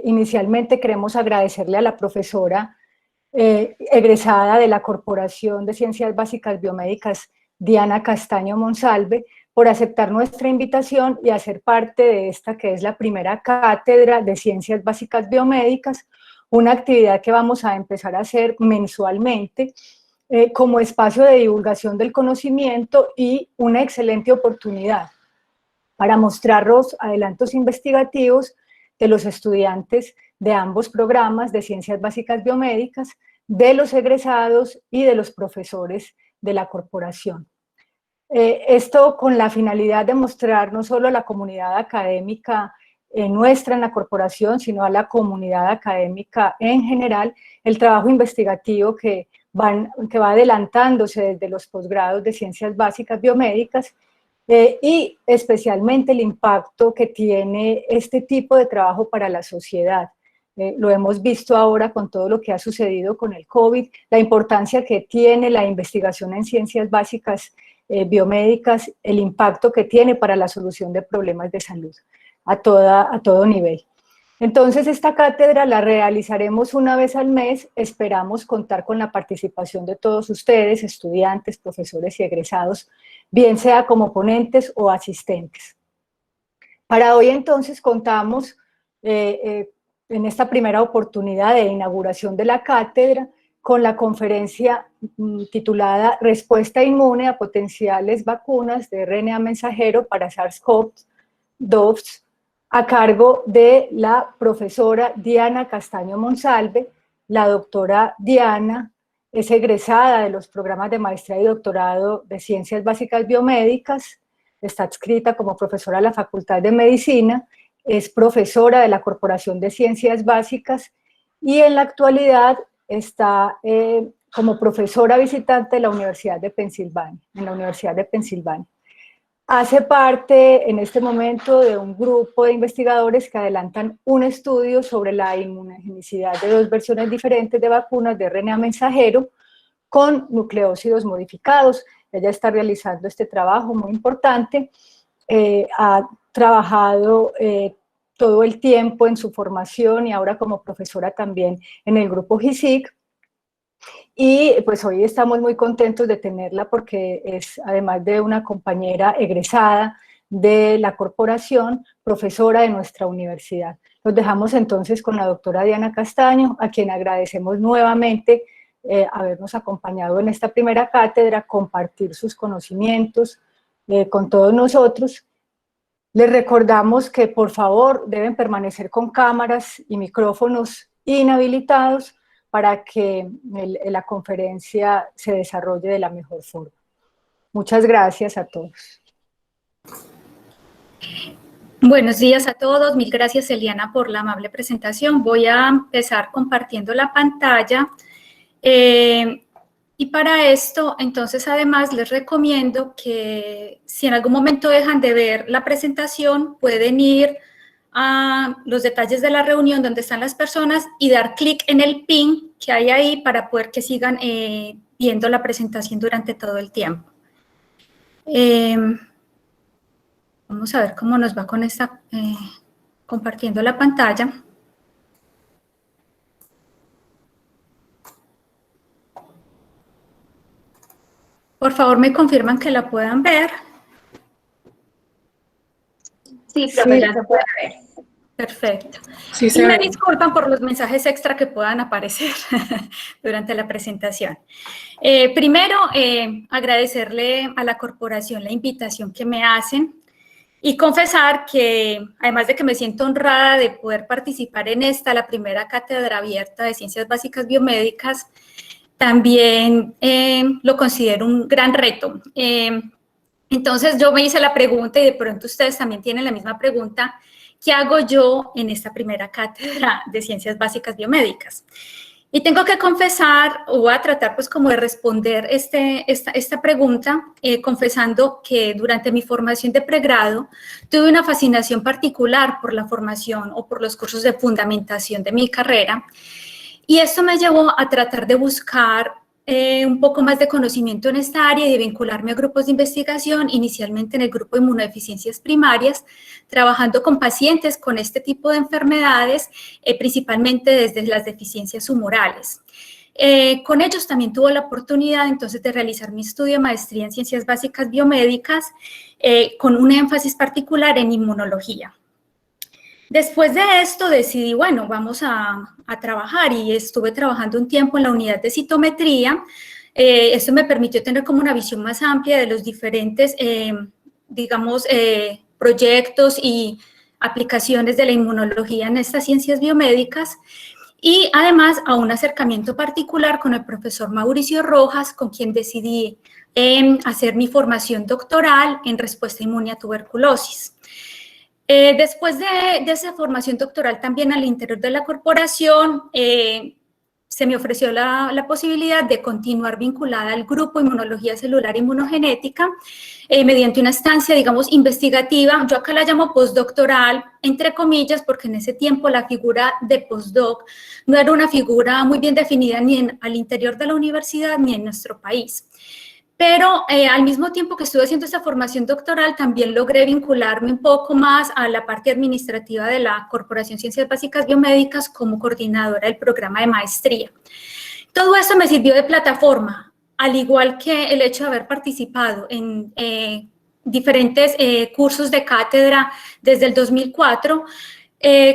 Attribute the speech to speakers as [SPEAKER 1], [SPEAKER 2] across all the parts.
[SPEAKER 1] Inicialmente queremos agradecerle a la profesora egresada de la Corporación de Ciencias Básicas Biomédicas, Diana Castaño Monsalve, por aceptar nuestra invitación y hacer parte de esta que es la primera cátedra de Ciencias Básicas Biomédicas, una actividad que vamos a empezar a hacer mensualmente como espacio de divulgación del conocimiento y una excelente oportunidad para mostrar los adelantos investigativos de los estudiantes de ambos programas de Ciencias Básicas Biomédicas, de los egresados y de los profesores de la corporación. Esto con la finalidad de mostrar no solo a la comunidad académica nuestra en la corporación, sino a la comunidad académica en general, el trabajo investigativo que va adelantándose desde los posgrados de Ciencias Básicas Biomédicas y especialmente el impacto que tiene este tipo de trabajo para la sociedad. Lo hemos visto ahora con todo lo que ha sucedido con el COVID, la importancia que tiene la investigación en ciencias básicas biomédicas, el impacto que tiene para la solución de problemas de salud a todo nivel. Entonces, esta cátedra la realizaremos una vez al mes, esperamos contar con la participación de todos ustedes, estudiantes, profesores y egresados, bien sea como ponentes o asistentes. Para hoy entonces contamos en esta primera oportunidad de inauguración de la cátedra con la conferencia titulada Respuesta inmune a potenciales vacunas de RNA mensajero para SARS-CoV-2 a cargo de la profesora Diana Castaño Monsalve. La doctora Diana es egresada de los programas de maestría y doctorado de Ciencias Básicas Biomédicas, está adscrita como profesora a la Facultad de Medicina, es profesora de la Corporación de Ciencias Básicas y en la actualidad está como profesora visitante de la Universidad de Pensilvania, en la Universidad de Pensilvania. Hace parte en este momento de un grupo de investigadores que adelantan un estudio sobre la inmunogenicidad de dos versiones diferentes de vacunas de RNA mensajero con nucleócidos modificados. Ella está realizando este trabajo muy importante, ha trabajado todo el tiempo en su formación y ahora como profesora también en el grupo GISIC. Y pues hoy estamos muy contentos de tenerla porque es, además de una compañera egresada de la corporación, profesora de nuestra universidad. Nos dejamos entonces con la doctora Diana Castaño, a quien agradecemos nuevamente habernos acompañado en esta primera cátedra, compartir sus conocimientos con todos nosotros. Les recordamos que por favor deben permanecer con cámaras y micrófonos inhabilitados para que la conferencia se desarrolle de la mejor forma. Muchas gracias a todos.
[SPEAKER 2] Buenos días a todos, mil gracias Eliana por la amable presentación. Voy a empezar compartiendo la pantalla y para esto, entonces, además les recomiendo que si en algún momento dejan de ver la presentación, pueden ir a los detalles de la reunión donde están las personas y dar clic en el pin que hay ahí para poder que sigan viendo la presentación durante todo el tiempo. Vamos a ver cómo nos va con esta compartiendo la pantalla. Por favor, me confirman que la puedan ver.
[SPEAKER 3] Sí, profe, ya se puede ver.
[SPEAKER 2] Perfecto.
[SPEAKER 1] Sí,
[SPEAKER 2] y me disculpan por los mensajes extra que puedan aparecer durante la presentación. Primero, agradecerle a la corporación la invitación que me hacen y confesar que, además de que me siento honrada de poder participar en esta, la primera cátedra abierta de Ciencias Básicas Biomédicas, también lo considero un gran reto. Entonces, yo me hice la pregunta y de pronto ustedes también tienen la misma pregunta. ¿Qué hago yo en esta primera cátedra de Ciencias Básicas Biomédicas? Y tengo que confesar, o voy a tratar pues como de responder esta pregunta, confesando que durante mi formación de pregrado tuve una fascinación particular por la formación o por los cursos de fundamentación de mi carrera. Y esto me llevó a tratar de buscar un poco más de conocimiento en esta área y de vincularme a grupos de investigación, inicialmente en el grupo de inmunodeficiencias primarias, trabajando con pacientes con este tipo de enfermedades, principalmente desde las deficiencias humorales. Con ellos también tuve la oportunidad entonces de realizar mi estudio de maestría en Ciencias Básicas Biomédicas con un énfasis particular en inmunología. Después de esto decidí, bueno, vamos a trabajar y estuve trabajando un tiempo en la unidad de citometría. Esto me permitió tener como una visión más amplia de los diferentes, digamos, proyectos y aplicaciones de la inmunología en estas ciencias biomédicas. Y además a un acercamiento particular con el profesor Mauricio Rojas, con quien decidí hacer mi formación doctoral en respuesta inmune a tuberculosis. Después de esa formación doctoral también al interior de la corporación, se me ofreció la posibilidad de continuar vinculada al grupo Inmunología Celular e Inmunogenética mediante una estancia, digamos, investigativa. Yo acá la llamo postdoctoral, entre comillas, porque en ese tiempo la figura de postdoc no era una figura muy bien definida ni al interior de la universidad ni en nuestro país. Pero al mismo tiempo que estuve haciendo esta formación doctoral, también logré vincularme un poco más a la parte administrativa de la Corporación Ciencias Básicas Biomédicas como coordinadora del programa de maestría. Todo eso me sirvió de plataforma, al igual que el hecho de haber participado en diferentes cursos de cátedra desde el 2004,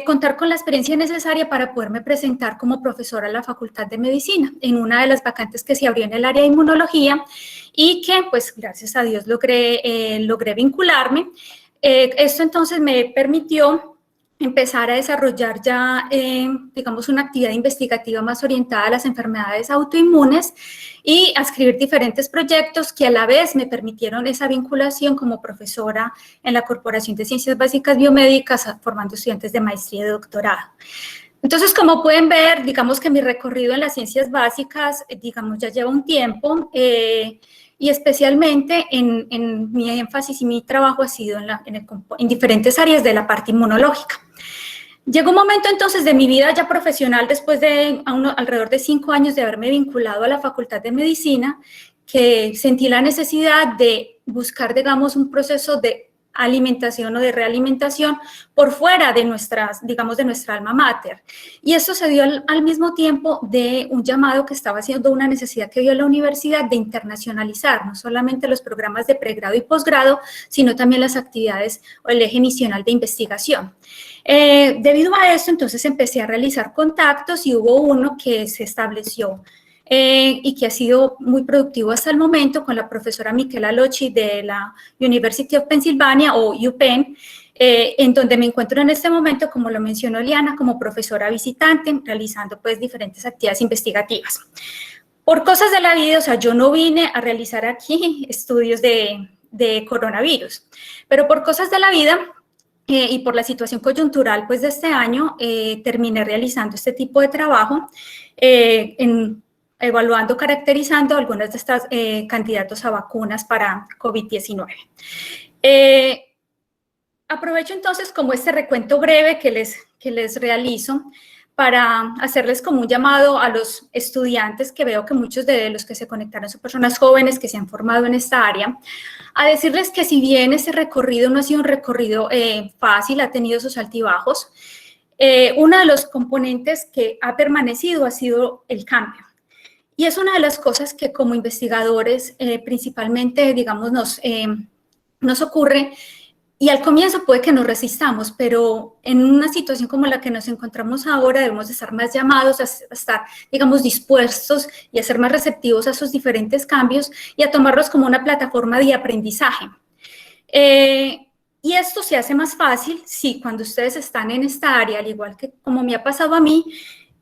[SPEAKER 2] contar con la experiencia necesaria para poderme presentar como profesora en la Facultad de Medicina, en una de las vacantes que se abrió en el área de inmunología y que, pues, gracias a Dios logré vincularme. Esto entonces me permitió empezar a desarrollar ya, digamos, una actividad investigativa más orientada a las enfermedades autoinmunes y a escribir diferentes proyectos que a la vez me permitieron esa vinculación como profesora en la Corporación de Ciencias Básicas Biomédicas, formando estudiantes de maestría y de doctorado. Entonces, como pueden ver, digamos que mi recorrido en las ciencias básicas, digamos, ya lleva un tiempo, y especialmente en mi énfasis y mi trabajo ha sido en diferentes áreas de la parte inmunológica. Llegó un momento entonces de mi vida ya profesional, después de alrededor de 5 años de haberme vinculado a la Facultad de Medicina, que sentí la necesidad de buscar, digamos, un proceso de alimentación o de realimentación por fuera de digamos, de nuestra alma mater. Y eso se dio al mismo tiempo de un llamado que estaba haciendo una necesidad que dio la universidad de internacionalizar, no solamente los programas de pregrado y posgrado, sino también las actividades o el eje misional de investigación. Debido a eso, entonces empecé a realizar contactos y hubo uno que se estableció y que ha sido muy productivo hasta el momento con la profesora Michela Lochi de la University of Pennsylvania o UPenn, en donde me encuentro en este momento, como lo mencionó Liana, como profesora visitante, realizando pues diferentes actividades investigativas. Por cosas de la vida, o sea, yo no vine a realizar aquí estudios de coronavirus, pero por cosas de la vida y por la situación coyuntural pues de este año, terminé realizando este tipo de trabajo evaluando, caracterizando algunos de estos candidatos a vacunas para COVID-19. Aprovecho entonces como este recuento breve que les realizo para hacerles como un llamado a los estudiantes, que veo que muchos de los que se conectaron son personas jóvenes que se han formado en esta área, a decirles que si bien ese recorrido no ha sido un recorrido fácil, ha tenido sus altibajos, uno de los componentes que ha permanecido ha sido el cambio. Y es una de las cosas que como investigadores principalmente, digamos, nos ocurre, y al comienzo puede que nos resistamos, pero en una situación como la que nos encontramos ahora debemos de estar más llamados a estar, digamos, dispuestos y a ser más receptivos a esos diferentes cambios y a tomarlos como una plataforma de aprendizaje. Y esto se hace más fácil si cuando ustedes están en esta área, al igual que como me ha pasado a mí,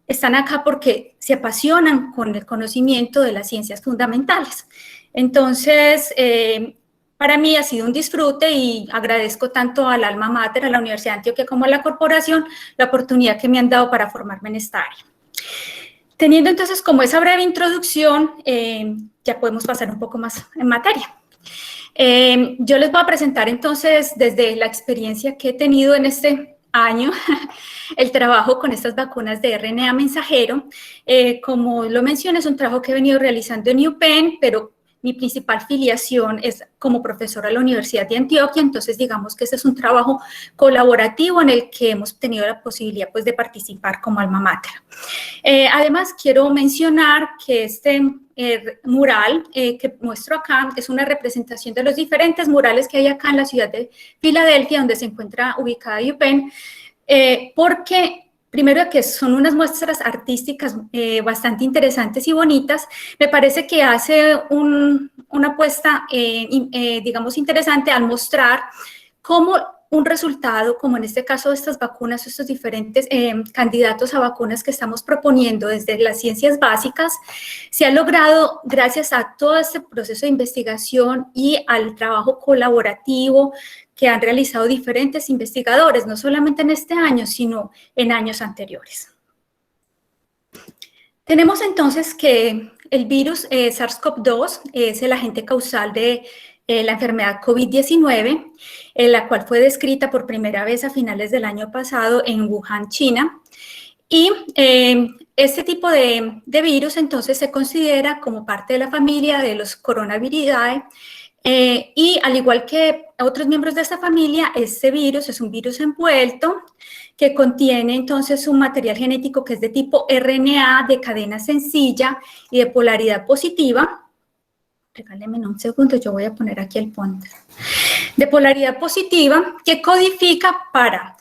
[SPEAKER 2] están acá porque se apasionan con el conocimiento de las ciencias fundamentales. Entonces, para mí ha sido un disfrute y agradezco tanto al alma mater, a la Universidad de Antioquia como a la corporación, la oportunidad que me han dado para formarme en esta área. Teniendo entonces como esa breve introducción, ya podemos pasar un poco más en materia. Yo les voy a presentar entonces desde la experiencia que he tenido en este año el trabajo con estas vacunas de RNA mensajero. Como lo mencioné, es un trabajo que he venido realizando en UPenn, pero mi principal filiación es como profesora a la Universidad de Antioquia, entonces digamos que ese es un trabajo colaborativo en el que hemos tenido la posibilidad pues, de participar como alma mater. Además, quiero mencionar que este mural que muestro acá es una representación de los diferentes murales que hay acá en la ciudad de Filadelfia, donde se encuentra ubicada UPenn, porque primero que son unas muestras artísticas bastante interesantes y bonitas, me parece que hace una apuesta, digamos, interesante al mostrar cómo un resultado, como en este caso de estas vacunas, estos diferentes candidatos a vacunas que estamos proponiendo desde las ciencias básicas, se ha logrado gracias a todo este proceso de investigación y al trabajo colaborativo que han realizado diferentes investigadores, no solamente en este año, sino en años anteriores. Tenemos entonces que el virus SARS-CoV-2 es el agente causal de la enfermedad COVID-19, la cual fue descrita por primera vez a finales del año pasado en Wuhan, China. Y este tipo de virus entonces se considera como parte de la familia de los Coronaviridae, y al igual que otros miembros de esta familia, este virus es un virus envuelto que contiene entonces un material genético que es de tipo RNA, de cadena sencilla y de polaridad positiva. Regálenme un segundo, yo voy a poner aquí el pointer. De polaridad positiva que codifica para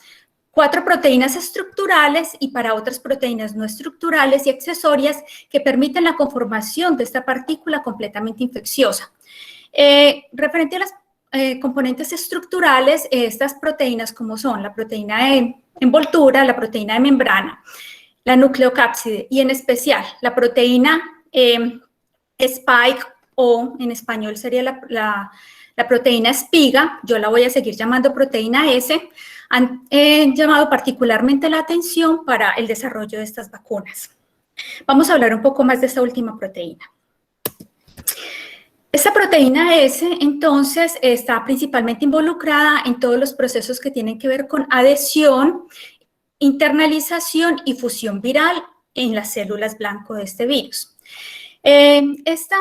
[SPEAKER 2] 4 proteínas estructurales y para otras proteínas no estructurales y accesorias que permiten la conformación de esta partícula completamente infecciosa. Referente a las componentes estructurales, estas proteínas como son la proteína de envoltura, la proteína de membrana, la nucleocápside y en especial la proteína spike, o en español sería la proteína espiga, yo la voy a seguir llamando proteína S, han llamado particularmente la atención para el desarrollo de estas vacunas. Vamos a hablar un poco más de esta última proteína. Esta proteína S, entonces, está principalmente involucrada en todos los procesos que tienen que ver con adhesión, internalización y fusión viral en las células blanco de este virus. Esta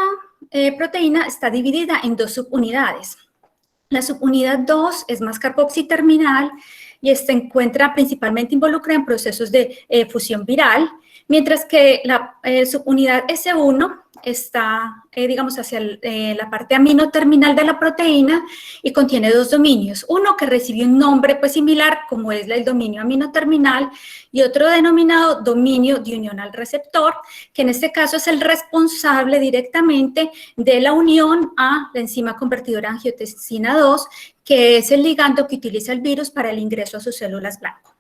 [SPEAKER 2] proteína está dividida en 2 subunidades. La subunidad 2 es más carboxiterminal y se encuentra principalmente involucrada en procesos de fusión viral, mientras que la subunidad S1 está, digamos, hacia la parte aminoterminal de la proteína y contiene 2 dominios. Uno que recibe un nombre pues, similar, como es el dominio aminoterminal, y otro denominado dominio de unión al receptor, que en este caso es el responsable directamente de la unión a la enzima convertidora angiotensina 2, que es el ligando que utiliza el virus para el ingreso a sus células blanco.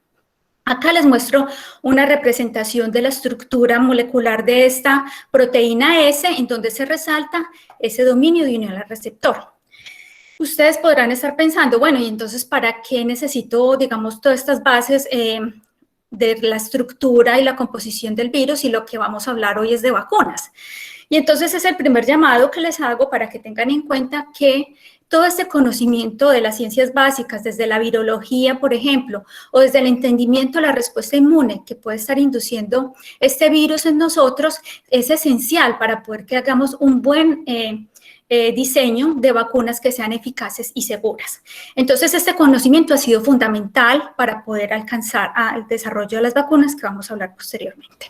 [SPEAKER 2] Acá les muestro una representación de la estructura molecular de esta proteína S, en donde se resalta ese dominio de unión al receptor. Ustedes podrán estar pensando, bueno, y entonces, ¿para qué necesito, digamos, todas estas bases de la estructura y la composición del virus? Y lo que vamos a hablar hoy es de vacunas. Y entonces es el primer llamado que les hago para que tengan en cuenta que todo este conocimiento de las ciencias básicas, desde la virología, por ejemplo, o desde el entendimiento de la respuesta inmune que puede estar induciendo este virus en nosotros, es esencial para poder que hagamos un buen diseño de vacunas que sean eficaces y seguras. Entonces, este conocimiento ha sido fundamental para poder alcanzar el desarrollo de las vacunas que vamos a hablar posteriormente.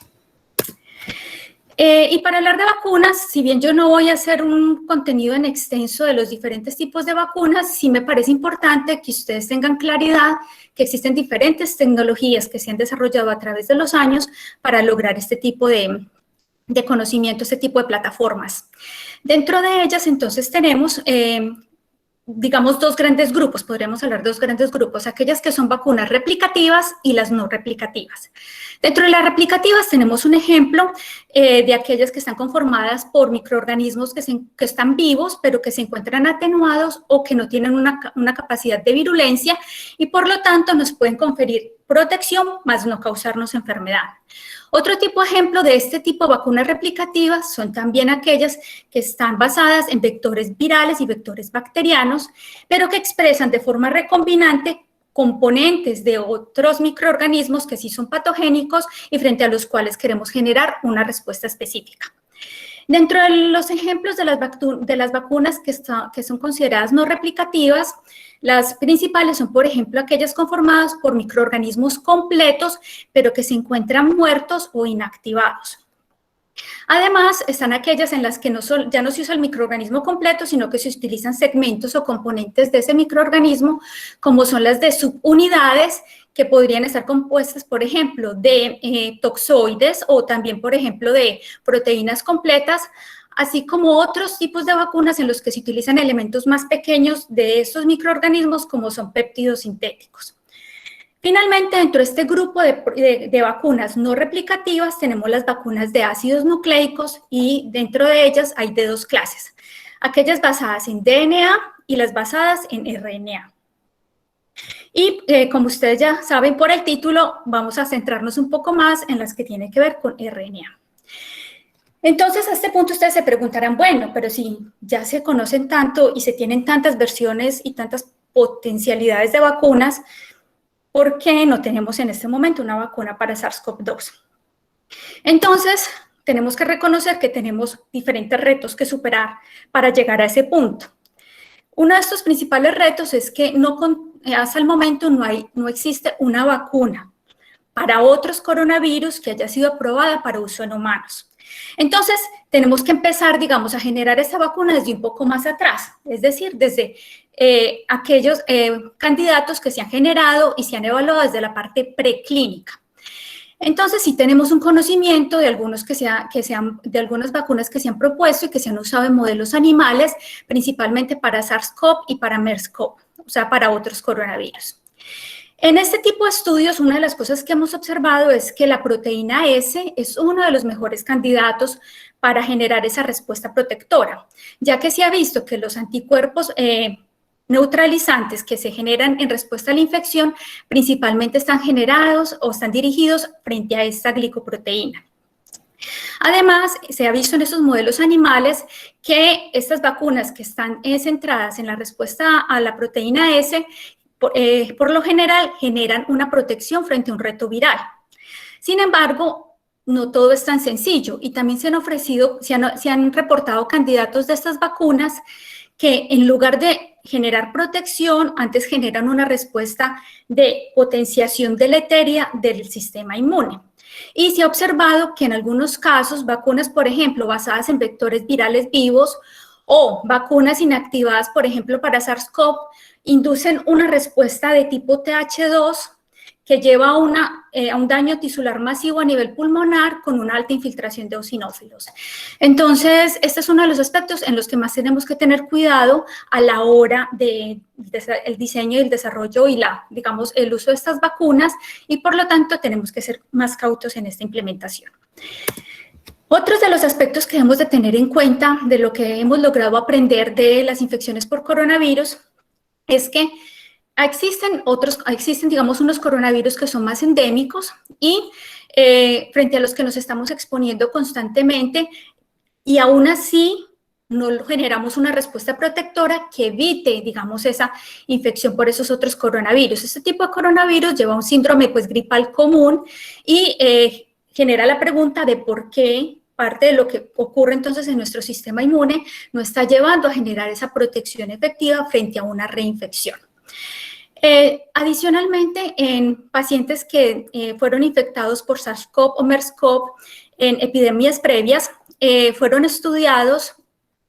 [SPEAKER 2] Y para hablar de vacunas, si bien yo no voy a hacer un contenido en extenso de los diferentes tipos de vacunas, sí me parece importante que ustedes tengan claridad que existen diferentes tecnologías que se han desarrollado a través de los años para lograr este tipo de conocimiento, este tipo de plataformas. Dentro de ellas, entonces, tenemos digamos, 2 grandes grupos, podríamos hablar de 2 grandes grupos, aquellas que son vacunas replicativas y las no replicativas. Dentro de las replicativas tenemos un ejemplo de aquellas que están conformadas por microorganismos que están vivos, pero que se encuentran atenuados o que no tienen una capacidad de virulencia y por lo tanto nos pueden conferir protección, más no causarnos enfermedad. Otro tipo de ejemplo de este tipo de vacunas replicativas son también aquellas que están basadas en vectores virales y vectores bacterianos, pero que expresan de forma recombinante componentes de otros microorganismos que sí son patogénicos y frente a los cuales queremos generar una respuesta específica. Dentro de los ejemplos de las vacunas que son consideradas no replicativas, las principales son, por ejemplo, aquellas conformadas por microorganismos completos, pero que se encuentran muertos o inactivados. Además, están aquellas en las que ya no se usa el microorganismo completo, sino que se utilizan segmentos o componentes de ese microorganismo, como son las de subunidades, que podrían estar compuestas, por ejemplo, de toxoides o también, por ejemplo, de proteínas completas, así como otros tipos de vacunas en los que se utilizan elementos más pequeños de estos microorganismos, como son péptidos sintéticos. Finalmente, dentro de este grupo de vacunas no replicativas, tenemos las vacunas de ácidos nucleicos y dentro de ellas hay de dos clases, aquellas basadas en DNA y las basadas en RNA. Y como ustedes ya saben por el título, vamos a centrarnos un poco más en las que tienen que ver con RNA. Entonces, a este punto ustedes se preguntarán, bueno, pero si ya se conocen tanto y se tienen tantas versiones y tantas potencialidades de vacunas, ¿por qué no tenemos en este momento una vacuna para SARS-CoV-2? Entonces, tenemos que reconocer que tenemos diferentes retos que superar para llegar a ese punto. Uno de estos principales retos es que hasta el momento no existe una vacuna para otros coronavirus que haya sido aprobada para uso en humanos. Entonces, tenemos que empezar, digamos, a generar esa vacuna desde un poco más atrás, es decir, desde aquellos candidatos que se han generado y se han evaluado desde la parte preclínica. Entonces, sí tenemos un conocimiento de de algunas vacunas que se han propuesto y que se han usado en modelos animales, principalmente para SARS-CoV y para MERS-CoV, o sea, para otros coronavirus. En este tipo de estudios, una de las cosas que hemos observado es que la proteína S es uno de los mejores candidatos para generar esa respuesta protectora, ya que se ha visto que los anticuerpos neutralizantes que se generan en respuesta a la infección principalmente están generados o están dirigidos frente a esta glicoproteína. Además, se ha visto en estos modelos animales que estas vacunas que están centradas en la respuesta a la proteína S, por lo general, generan una protección frente a un reto viral. Sin embargo, no todo es tan sencillo y también se han reportado candidatos de estas vacunas que en lugar de generar protección, antes generan una respuesta de potenciación deletérea del sistema inmune. Y se ha observado que en algunos casos, vacunas, por ejemplo, basadas en vectores virales vivos o vacunas inactivadas, por ejemplo, para SARS-CoV, inducen una respuesta de tipo TH2 que lleva a un daño tisular masivo a nivel pulmonar con una alta infiltración de eosinófilos. Entonces, este es uno de los aspectos en los que más tenemos que tener cuidado a la hora del diseño y el desarrollo y el uso de estas vacunas y, por lo tanto, tenemos que ser más cautos en esta implementación. Otros de los aspectos que debemos de tener en cuenta de lo que hemos logrado aprender de las infecciones por coronavirus es que existen, digamos, unos coronavirus que son más endémicos y frente a los que nos estamos exponiendo constantemente y aún así no generamos una respuesta protectora que evite, digamos, esa infección por esos otros coronavirus. Este tipo de coronavirus lleva un síndrome, pues, gripal común y genera la pregunta de por qué parte de lo que ocurre entonces en nuestro sistema inmune no está llevando a generar esa protección efectiva frente a una reinfección. Adicionalmente, en pacientes que fueron infectados por SARS-CoV o MERS-CoV en epidemias previas, fueron estudiados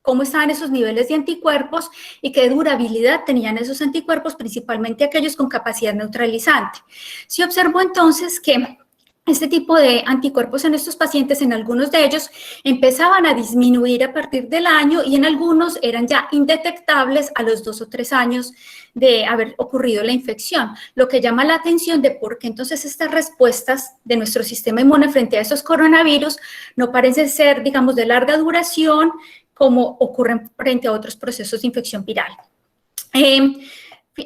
[SPEAKER 2] cómo estaban esos niveles de anticuerpos y qué durabilidad tenían esos anticuerpos, principalmente aquellos con capacidad neutralizante. Se observó entonces que este tipo de anticuerpos en estos pacientes, en algunos de ellos, empezaban a disminuir a partir del año y en algunos eran ya indetectables a los 2 o 3 años de haber ocurrido la infección, lo que llama la atención de por qué entonces estas respuestas de nuestro sistema inmune frente a estos coronavirus no parecen ser, digamos, de larga duración como ocurren frente a otros procesos de infección viral.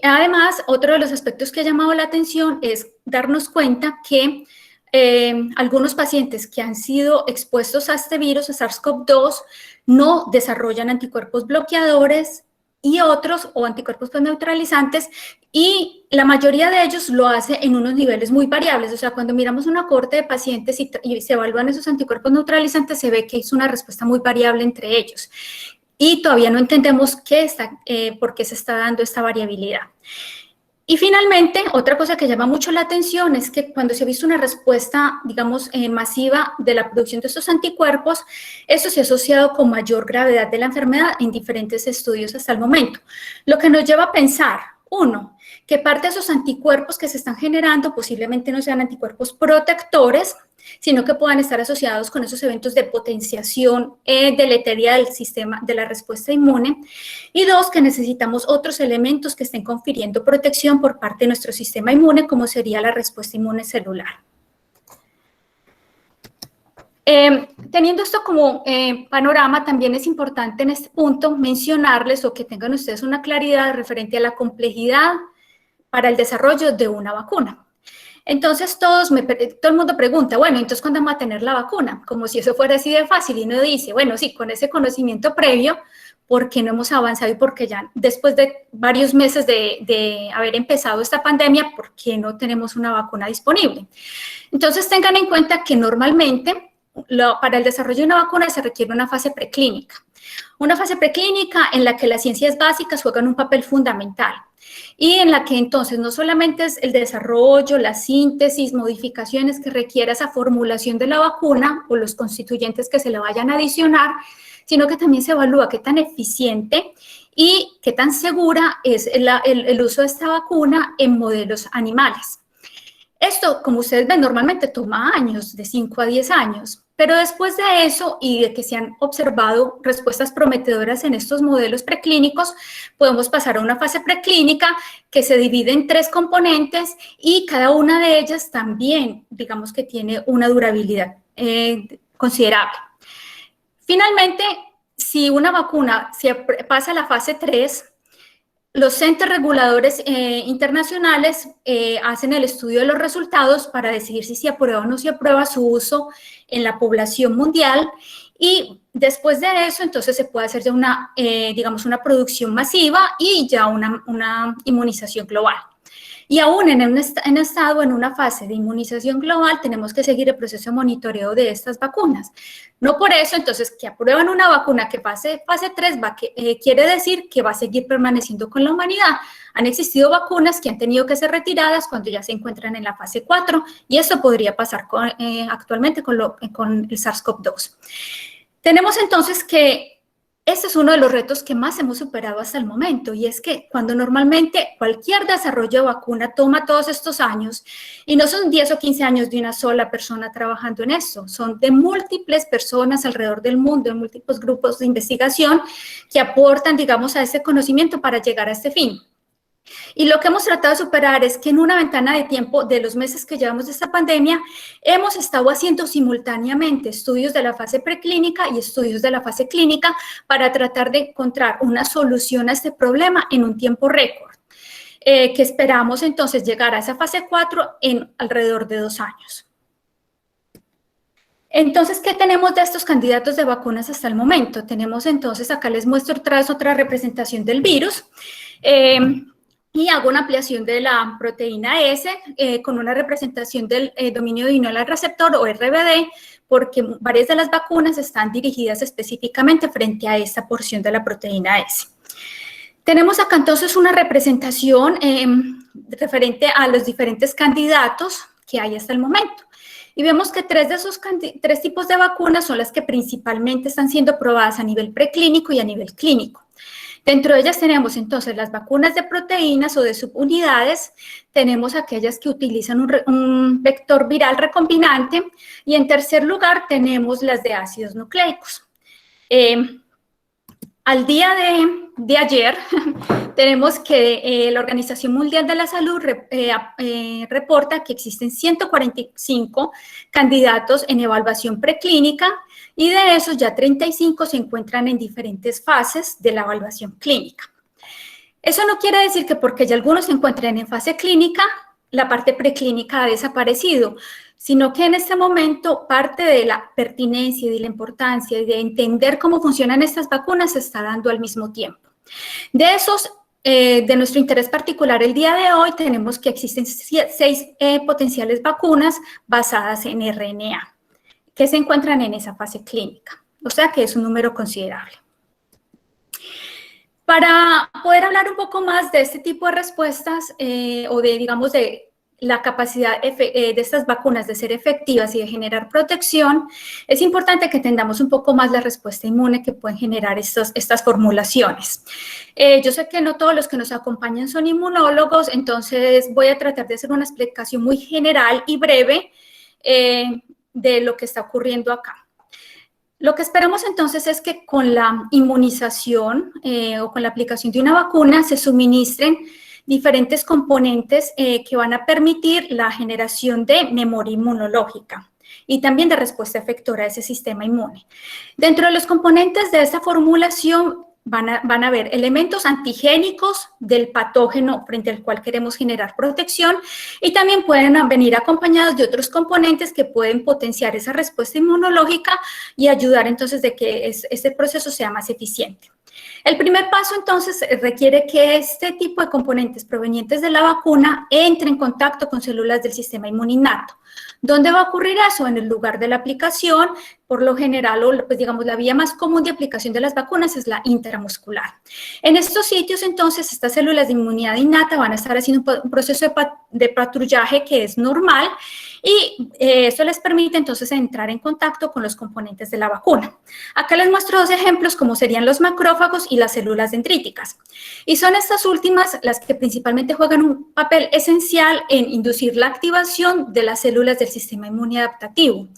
[SPEAKER 2] Además, otro de los aspectos que ha llamado la atención es darnos cuenta que algunos pacientes que han sido expuestos a este virus, a SARS-CoV-2, no desarrollan anticuerpos bloqueadores y otros, o anticuerpos neutralizantes, y la mayoría de ellos lo hace en unos niveles muy variables, o sea, cuando miramos una cohorte de pacientes y se evalúan esos anticuerpos neutralizantes, se ve que es una respuesta muy variable entre ellos. Y todavía no entendemos por qué se está dando esta variabilidad. Y finalmente, otra cosa que llama mucho la atención es que cuando se ha visto una respuesta, digamos, masiva de la producción de estos anticuerpos, eso se ha asociado con mayor gravedad de la enfermedad en diferentes estudios hasta el momento. Lo que nos lleva a pensar, uno, que parte de esos anticuerpos que se están generando posiblemente no sean anticuerpos protectores, sino que puedan estar asociados con esos eventos de potenciación deleteria del sistema de la respuesta inmune. Y dos, que necesitamos otros elementos que estén confiriendo protección por parte de nuestro sistema inmune, como sería la respuesta inmune celular. Teniendo esto como panorama, también es importante en este punto mencionarles o que tengan ustedes una claridad referente a la complejidad para el desarrollo de una vacuna. Entonces, todo el mundo pregunta, bueno, entonces, ¿cuándo vamos a tener la vacuna? Como si eso fuera así de fácil, y uno dice, bueno, sí, con ese conocimiento previo, ¿por qué no hemos avanzado? Y porque ya después de varios meses de haber empezado esta pandemia, ¿por qué no tenemos una vacuna disponible? Entonces, tengan en cuenta que normalmente para el desarrollo de una vacuna se requiere una fase preclínica. Una fase preclínica en la que las ciencias básicas juegan un papel fundamental y en la que entonces no solamente es el desarrollo, la síntesis, modificaciones que requiera esa formulación de la vacuna o los constituyentes que se le vayan a adicionar, sino que también se evalúa qué tan eficiente y qué tan segura es el uso de esta vacuna en modelos animales. Esto, como ustedes ven, normalmente toma años, de 5 a 10 años, pero después de eso y de que se han observado respuestas prometedoras en estos modelos preclínicos, podemos pasar a una fase preclínica que se divide en 3 componentes y cada una de ellas también, digamos que tiene una durabilidad considerable. Finalmente, si una vacuna pasa a la fase 3, los entes reguladores internacionales hacen el estudio de los resultados para decidir si se aprueba o no se aprueba su uso en la población mundial y después de eso entonces se puede hacer ya digamos una producción masiva y ya una inmunización global. Y aún en una fase de inmunización global, tenemos que seguir el proceso de monitoreo de estas vacunas. No por eso, entonces, que aprueban una vacuna que pase fase 3, quiere decir que va a seguir permaneciendo con la humanidad. Han existido vacunas que han tenido que ser retiradas cuando ya se encuentran en la fase 4, y eso podría pasar actualmente con el SARS-CoV-2. Tenemos entonces que este es uno de los retos que más hemos superado hasta el momento, y es que cuando normalmente cualquier desarrollo de vacuna toma todos estos años, y no son 10 o 15 años de una sola persona trabajando en esto, son de múltiples personas alrededor del mundo, en múltiples grupos de investigación que aportan, digamos, a ese conocimiento para llegar a este fin. Y lo que hemos tratado de superar es que en una ventana de tiempo de los meses que llevamos de esta pandemia, hemos estado haciendo simultáneamente estudios de la fase preclínica y estudios de la fase clínica para tratar de encontrar una solución a este problema en un tiempo récord, que esperamos entonces llegar a esa fase 4 en alrededor de 2 años. Entonces, ¿qué tenemos de estos candidatos de vacunas hasta el momento? Tenemos entonces, acá les muestro otra representación del virus, y hago una ampliación de la proteína S con una representación del dominio divinal al receptor o RBD, porque varias de las vacunas están dirigidas específicamente frente a esta porción de la proteína S. Tenemos acá entonces una representación referente a los diferentes candidatos que hay hasta el momento. Y vemos que 3 de esos 3 tipos de vacunas son las que principalmente están siendo probadas a nivel preclínico y a nivel clínico. Dentro de ellas tenemos entonces las vacunas de proteínas o de subunidades, tenemos aquellas que utilizan un vector viral recombinante y en tercer lugar tenemos las de ácidos nucleicos. Al día de ayer tenemos que la Organización Mundial de la Salud reporta que existen 145 candidatos en evaluación preclínica y de esos ya 35 se encuentran en diferentes fases de la evaluación clínica. Eso no quiere decir que porque ya algunos se encuentren en fase clínica, la parte preclínica ha desaparecido, sino que en este momento parte de la pertinencia y de la importancia y de entender cómo funcionan estas vacunas se está dando al mismo tiempo. De esos de nuestro interés particular el día de hoy, tenemos que existen 6 potenciales vacunas basadas en RNA que se encuentran en esa fase clínica, o sea que es un número considerable. Para poder hablar un poco más de este tipo de respuestas o de, digamos, de la capacidad de estas vacunas de ser efectivas y de generar protección, es importante que entendamos un poco más la respuesta inmune que pueden generar estas formulaciones. Yo sé que no todos los que nos acompañan son inmunólogos, entonces voy a tratar de hacer una explicación muy general y breve de lo que está ocurriendo acá. Lo que esperamos entonces es que con la inmunización o con la aplicación de una vacuna se suministren diferentes componentes que van a permitir la generación de memoria inmunológica y también de respuesta efectora de ese sistema inmune. Dentro de los componentes de esta formulación van a haber elementos antigénicos del patógeno frente al cual queremos generar protección y también pueden venir acompañados de otros componentes que pueden potenciar esa respuesta inmunológica y ayudar entonces de que este proceso sea más eficiente. El primer paso entonces requiere que este tipo de componentes provenientes de la vacuna entren en contacto con células del sistema inmune innato. ¿Dónde va a ocurrir eso? En el lugar de la aplicación, por lo general, o pues digamos la vía más común de aplicación de las vacunas es la intramuscular. En estos sitios entonces estas células de inmunidad innata van a estar haciendo un proceso de patrullaje que es normal y eso les permite entonces entrar en contacto con los componentes de la vacuna. Acá les muestro 2 ejemplos como serían los macrófagos y las células dendríticas. Y son estas últimas las que principalmente juegan un papel esencial en inducir la activación de las células del sistema inmune adaptativo,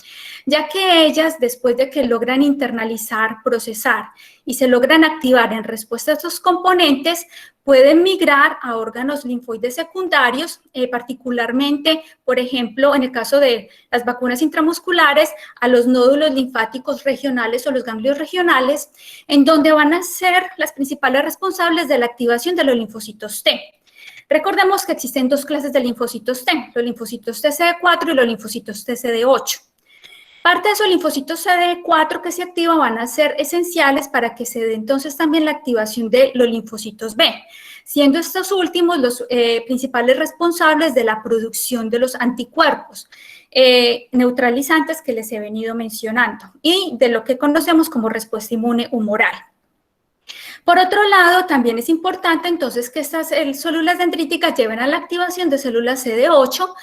[SPEAKER 2] ya que ellas, después de que logran internalizar, procesar y se logran activar en respuesta a estos componentes, pueden migrar a órganos linfoides secundarios, particularmente, por ejemplo, en el caso de las vacunas intramusculares, a los nódulos linfáticos regionales o los ganglios regionales, en donde van a ser las principales responsables de la activación de los linfocitos T. Recordemos que existen 2 clases de linfocitos T, los linfocitos TCD4 y los linfocitos TCD8. Parte de esos linfocitos CD4 que se activan van a ser esenciales para que se dé entonces también la activación de los linfocitos B, siendo estos últimos los principales responsables de la producción de los anticuerpos neutralizantes que les he venido mencionando y de lo que conocemos como respuesta inmune humoral. Por otro lado, también es importante entonces que estas células dendríticas lleven a la activación de células CD8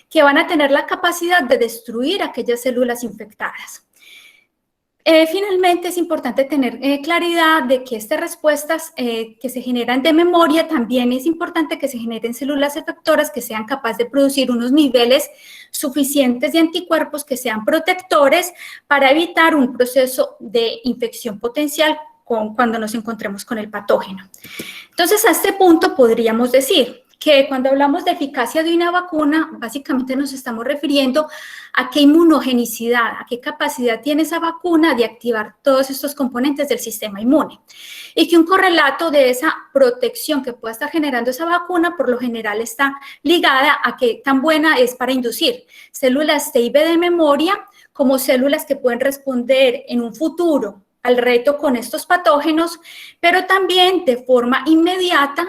[SPEAKER 2] que van a tener la capacidad de destruir aquellas células infectadas. Finalmente, es importante tener claridad de que estas respuestas que se generan de memoria, también es importante que se generen células efectoras que sean capaces de producir unos niveles suficientes de anticuerpos que sean protectores para evitar un proceso de infección potencial cuando nos encontremos con el patógeno. Entonces, a este punto podríamos decir que cuando hablamos de eficacia de una vacuna, básicamente nos estamos refiriendo a qué inmunogenicidad, a qué capacidad tiene esa vacuna de activar todos estos componentes del sistema inmune. Y que un correlato de esa protección que pueda estar generando esa vacuna, por lo general está ligada a qué tan buena es para inducir células T y B de memoria, como células que pueden responder en un futuro al reto con estos patógenos, pero también de forma inmediata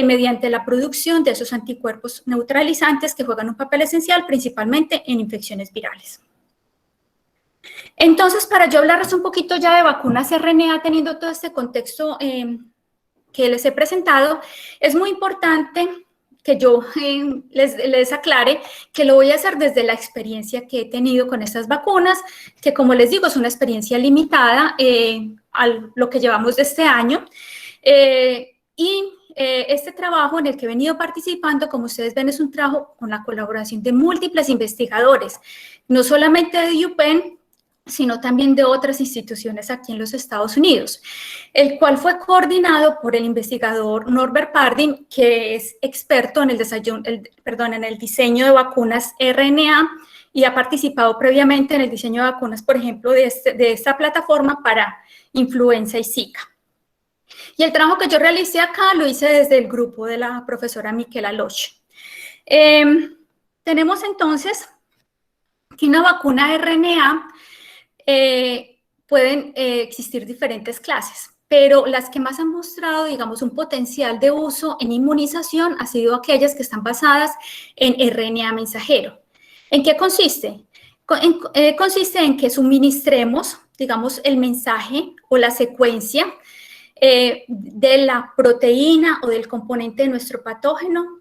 [SPEAKER 2] mediante la producción de esos anticuerpos neutralizantes que juegan un papel esencial principalmente en infecciones virales. Entonces, para yo hablarles un poquito ya de vacunas RNA, teniendo todo este contexto que les he presentado, es muy importante que yo les aclare que lo voy a hacer desde la experiencia que he tenido con estas vacunas, que como les digo es una experiencia limitada a lo que llevamos de este año. Este trabajo en el que he venido participando, como ustedes ven, es un trabajo con la colaboración de múltiples investigadores, no solamente de UPenn, sino también de otras instituciones aquí en los Estados Unidos, el cual fue coordinado por el investigador Norbert Pardin, que es experto en el diseño de vacunas RNA y ha participado previamente en el diseño de vacunas, por ejemplo, de esta plataforma para influenza y Zika. Y el trabajo que yo realicé acá lo hice desde el grupo de la profesora Michaela Losch. Tenemos entonces que una vacuna RNA pueden existir diferentes clases, pero las que más han mostrado, digamos, un potencial de uso en inmunización han sido aquellas que están basadas en RNA mensajero. ¿En qué consiste? Consiste en que suministremos, digamos, el mensaje o la secuencia de la proteína o del componente de nuestro patógeno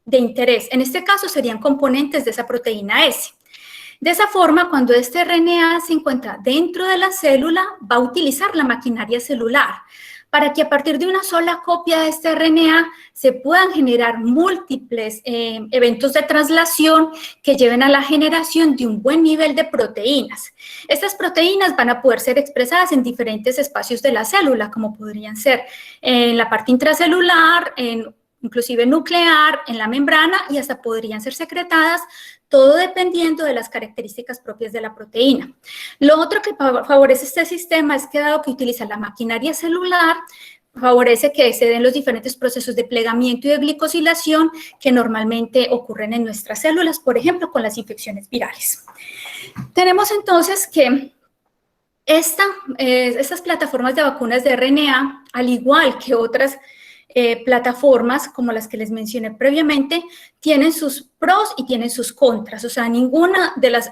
[SPEAKER 2] de interés. En este caso serían componentes de esa proteína S. De esa forma, cuando este RNA se encuentra dentro de la célula, va a utilizar la maquinaria celular para que a partir de una sola copia de este RNA se puedan generar múltiples eventos de traslación que lleven a la generación de un buen nivel de proteínas. Estas proteínas van a poder ser expresadas en diferentes espacios de la célula, como podrían ser en la parte intracelular, inclusive nuclear, en la membrana, y hasta podrían ser secretadas, todo dependiendo de las características propias de la proteína. Lo otro que favorece este sistema es que, dado que utiliza la maquinaria celular, favorece que se den los diferentes procesos de plegamiento y de glicosilación que normalmente ocurren en nuestras células, por ejemplo, con las infecciones virales. Tenemos entonces que estas plataformas de vacunas de RNA, al igual que otras plataformas como las que les mencioné previamente, tienen sus pros y tienen sus contras. O sea, ninguna de las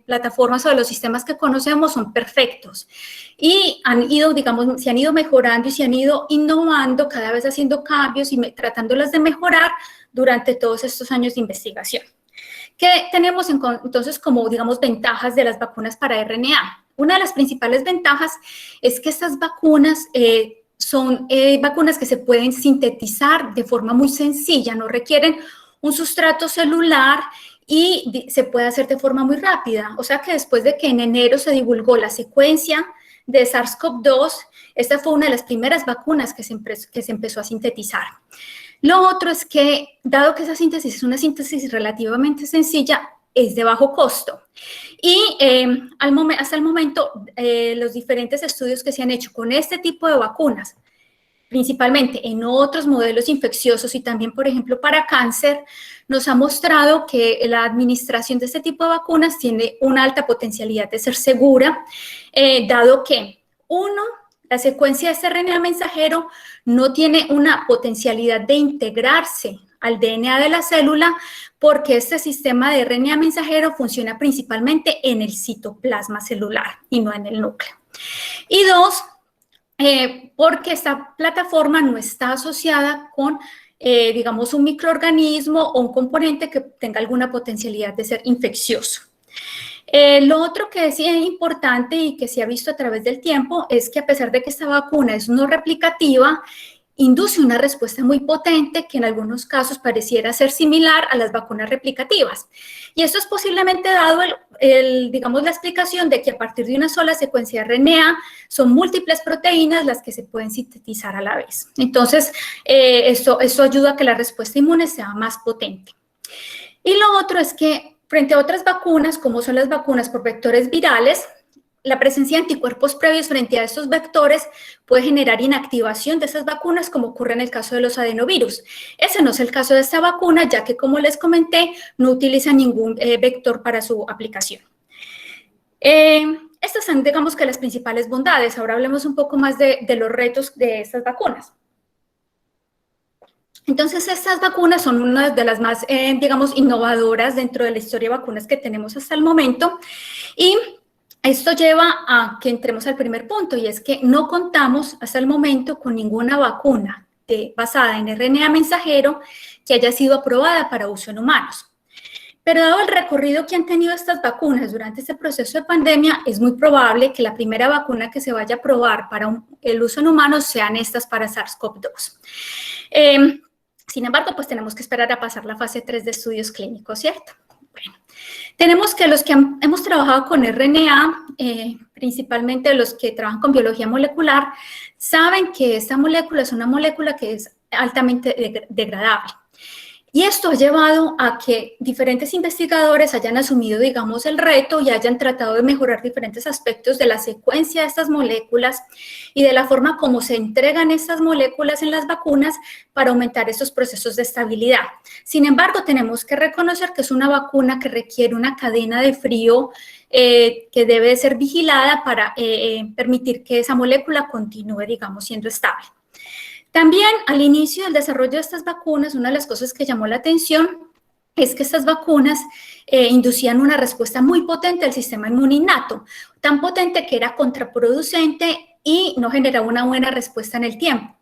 [SPEAKER 2] plataformas o de los sistemas que conocemos son perfectos. Y se han ido mejorando y se han ido innovando, cada vez haciendo cambios y tratándolas de mejorar durante todos estos años de investigación. ¿Qué tenemos entonces como, digamos, ventajas de las vacunas para RNA? Una de las principales ventajas es que estas vacunas son vacunas que se pueden sintetizar de forma muy sencilla, no requieren un sustrato celular y se puede hacer de forma muy rápida. O sea que después de que en enero se divulgó la secuencia de SARS-CoV-2, esta fue una de las primeras vacunas que se empezó a sintetizar. Lo otro es que, dado que esa síntesis es una síntesis relativamente sencilla, es de bajo costo. Y hasta el momento, los diferentes estudios que se han hecho con este tipo de vacunas, principalmente en otros modelos infecciosos y también, por ejemplo, para cáncer, nos ha mostrado que la administración de este tipo de vacunas tiene una alta potencialidad de ser segura, dado que, uno, la secuencia de este RNA mensajero no tiene una potencialidad de integrarse al DNA de la célula, porque este sistema de RNA mensajero funciona principalmente en el citoplasma celular y no en el núcleo. Y dos, porque esta plataforma no está asociada con, digamos, un microorganismo o un componente que tenga alguna potencialidad de ser infeccioso. Lo otro que sí es importante y que se ha visto a través del tiempo es que, a pesar de que esta vacuna es no replicativa, induce una respuesta muy potente que en algunos casos pareciera ser similar a las vacunas replicativas. Y esto es posiblemente dado digamos, la explicación de que a partir de una sola secuencia de RNA son múltiples proteínas las que se pueden sintetizar a la vez. Entonces, esto ayuda a que la respuesta inmune sea más potente. Y lo otro es que, frente a otras vacunas, como son las vacunas por vectores virales, la presencia de anticuerpos previos frente a estos vectores puede generar inactivación de esas vacunas, como ocurre en el caso de los adenovirus. Ese no es el caso de esta vacuna, ya que, como les comenté, no utiliza ningún vector para su aplicación. Estas son, digamos, que las principales bondades. Ahora hablemos un poco más de los retos de estas vacunas. Entonces, estas vacunas son una de las más, digamos, innovadoras dentro de la historia de vacunas que tenemos hasta el momento, y esto lleva a que entremos al primer punto, y es que no contamos hasta el momento con ninguna vacuna basada en RNA mensajero que haya sido aprobada para uso en humanos. Pero dado el recorrido que han tenido estas vacunas durante este proceso de pandemia, es muy probable que la primera vacuna que se vaya a aprobar para el uso en humanos sean estas para SARS-CoV-2. Sin embargo, pues tenemos que esperar a pasar la fase 3 de estudios clínicos, ¿cierto? Bueno, tenemos que los que hemos trabajado con RNA, principalmente los que trabajan con biología molecular, saben que esta molécula es una molécula que es altamente degradable. Y esto ha llevado a que diferentes investigadores hayan asumido, digamos, el reto y hayan tratado de mejorar diferentes aspectos de la secuencia de estas moléculas y de la forma como se entregan estas moléculas en las vacunas para aumentar estos procesos de estabilidad. Sin embargo, tenemos que reconocer que es una vacuna que requiere una cadena de frío que debe de ser vigilada para permitir que esa molécula continúe, digamos, siendo estable. También al inicio del desarrollo de estas vacunas, una de las cosas que llamó la atención es que estas vacunas inducían una respuesta muy potente al sistema inmune innato, tan potente que era contraproducente y no generaba una buena respuesta en el tiempo.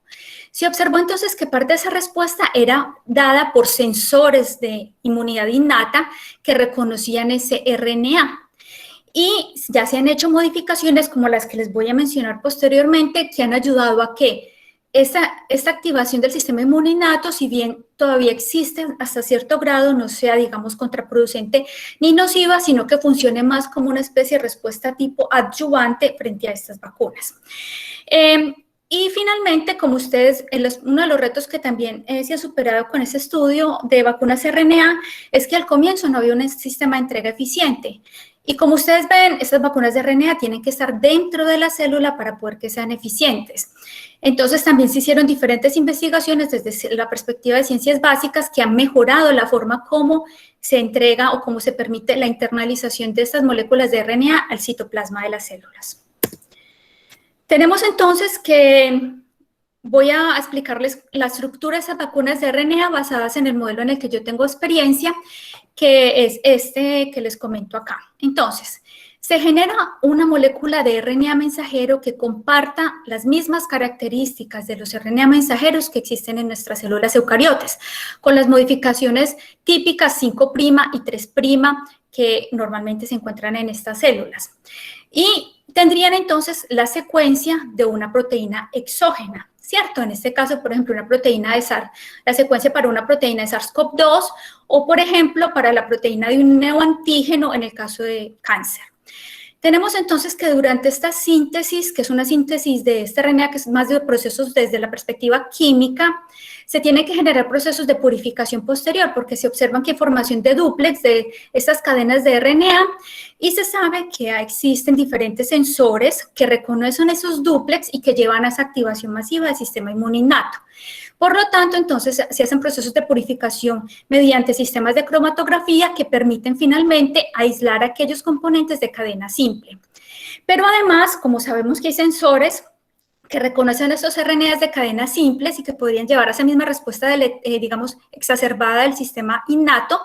[SPEAKER 2] Se observó entonces que parte de esa respuesta era dada por sensores de inmunidad innata que reconocían ese RNA. Y ya se han hecho modificaciones como las que les voy a mencionar posteriormente que han ayudado a que esta activación del sistema inmune innato, si bien todavía existe hasta cierto grado, no sea, digamos, contraproducente ni nociva, sino que funcione más como una especie de respuesta tipo adyuvante frente a estas vacunas. Y finalmente, como ustedes, uno de los retos que también se ha superado con ese estudio de vacunas RNA es que al comienzo no había un sistema de entrega eficiente. Y como ustedes ven, estas vacunas de RNA tienen que estar dentro de la célula para poder que sean eficientes. Entonces, también se hicieron diferentes investigaciones desde la perspectiva de ciencias básicas que han mejorado la forma como se entrega o cómo se permite la internalización de estas moléculas de RNA al citoplasma de las células. Tenemos entonces que voy a explicarles la estructura de esas vacunas de RNA basadas en el modelo en el que yo tengo experiencia, que es este que les comento acá. Entonces, se genera una molécula de RNA mensajero que comparta las mismas características de los RNA mensajeros que existen en nuestras células eucariotas, con las modificaciones típicas 5' y 3' que normalmente se encuentran en estas células. Y tendrían entonces la secuencia de una proteína exógena, ¿cierto? En este caso, por ejemplo, una proteína de SARS, la secuencia para una proteína de SARS-CoV-2 o, por ejemplo, para la proteína de un neoantígeno en el caso de cáncer. Tenemos entonces que durante esta síntesis, que es una síntesis de este RNA, que es más de procesos desde la perspectiva química, se tiene que generar procesos de purificación posterior, porque se observan que hay formación de dúplex de estas cadenas de RNA y se sabe que existen diferentes sensores que reconocen esos dúplex y que llevan a esa activación masiva del sistema inmune innato. Por lo tanto, entonces, se hacen procesos de purificación mediante sistemas de cromatografía que permiten finalmente aislar aquellos componentes de cadena simple. Pero además, como sabemos que hay sensores que reconocen estos RNAs de cadenas simples y que podrían llevar a esa misma respuesta, digamos, exacerbada del sistema innato,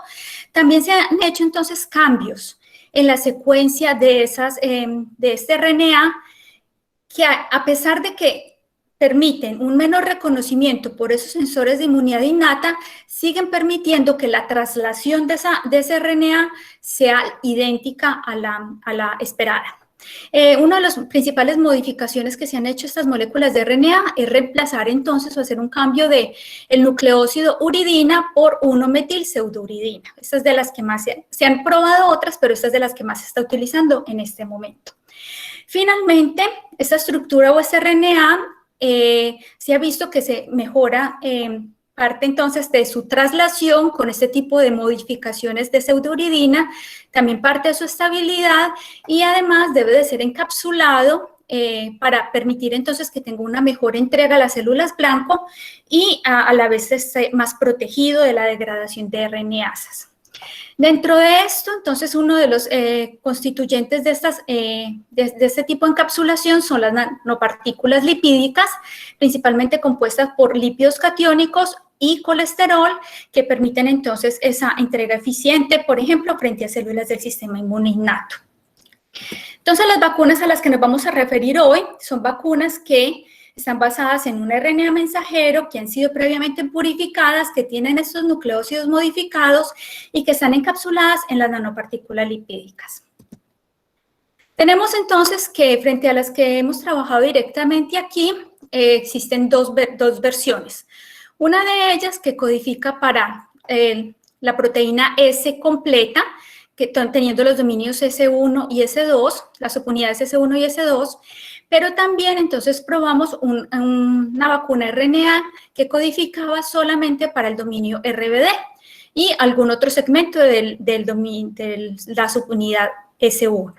[SPEAKER 2] también se han hecho entonces cambios en la secuencia de este RNA que a pesar de que permiten un menor reconocimiento por esos sensores de inmunidad innata, siguen permitiendo que la traslación de ese RNA sea idéntica a la esperada. Una de las principales modificaciones que se han hecho a estas moléculas de RNA es reemplazar entonces o hacer un cambio del nucleósido uridina por 1-metilpseudouridina. Estas es de las que más se han probado otras, pero esta es de las que más se está utilizando en este momento. Finalmente, esta estructura o este RNA se ha visto que se mejora parte entonces de su traslación con este tipo de modificaciones de pseudouridina, también parte de su estabilidad y además debe de ser encapsulado para permitir entonces que tenga una mejor entrega a las células blanco y a la vez esté más protegido de la degradación de RNasas. Dentro de esto, entonces, uno de los constituyentes de este tipo de encapsulación son las nanopartículas lipídicas, principalmente compuestas por lípidos catiónicos y colesterol, que permiten entonces esa entrega eficiente, por ejemplo, frente a células del sistema inmune innato. Entonces, las vacunas a las que nos vamos a referir hoy son vacunas que están basadas en un RNA mensajero que han sido previamente purificadas, que tienen estos nucleósidos modificados y que están encapsuladas en las nanopartículas lipídicas. Tenemos entonces que frente a las que hemos trabajado directamente aquí, existen dos versiones. Una de ellas que codifica para la proteína S completa, que teniendo los dominios S1 y S2, las subunidades S1 y S2, pero también entonces probamos una vacuna RNA que codificaba solamente para el dominio RBD, y algún otro segmento de la subunidad S1.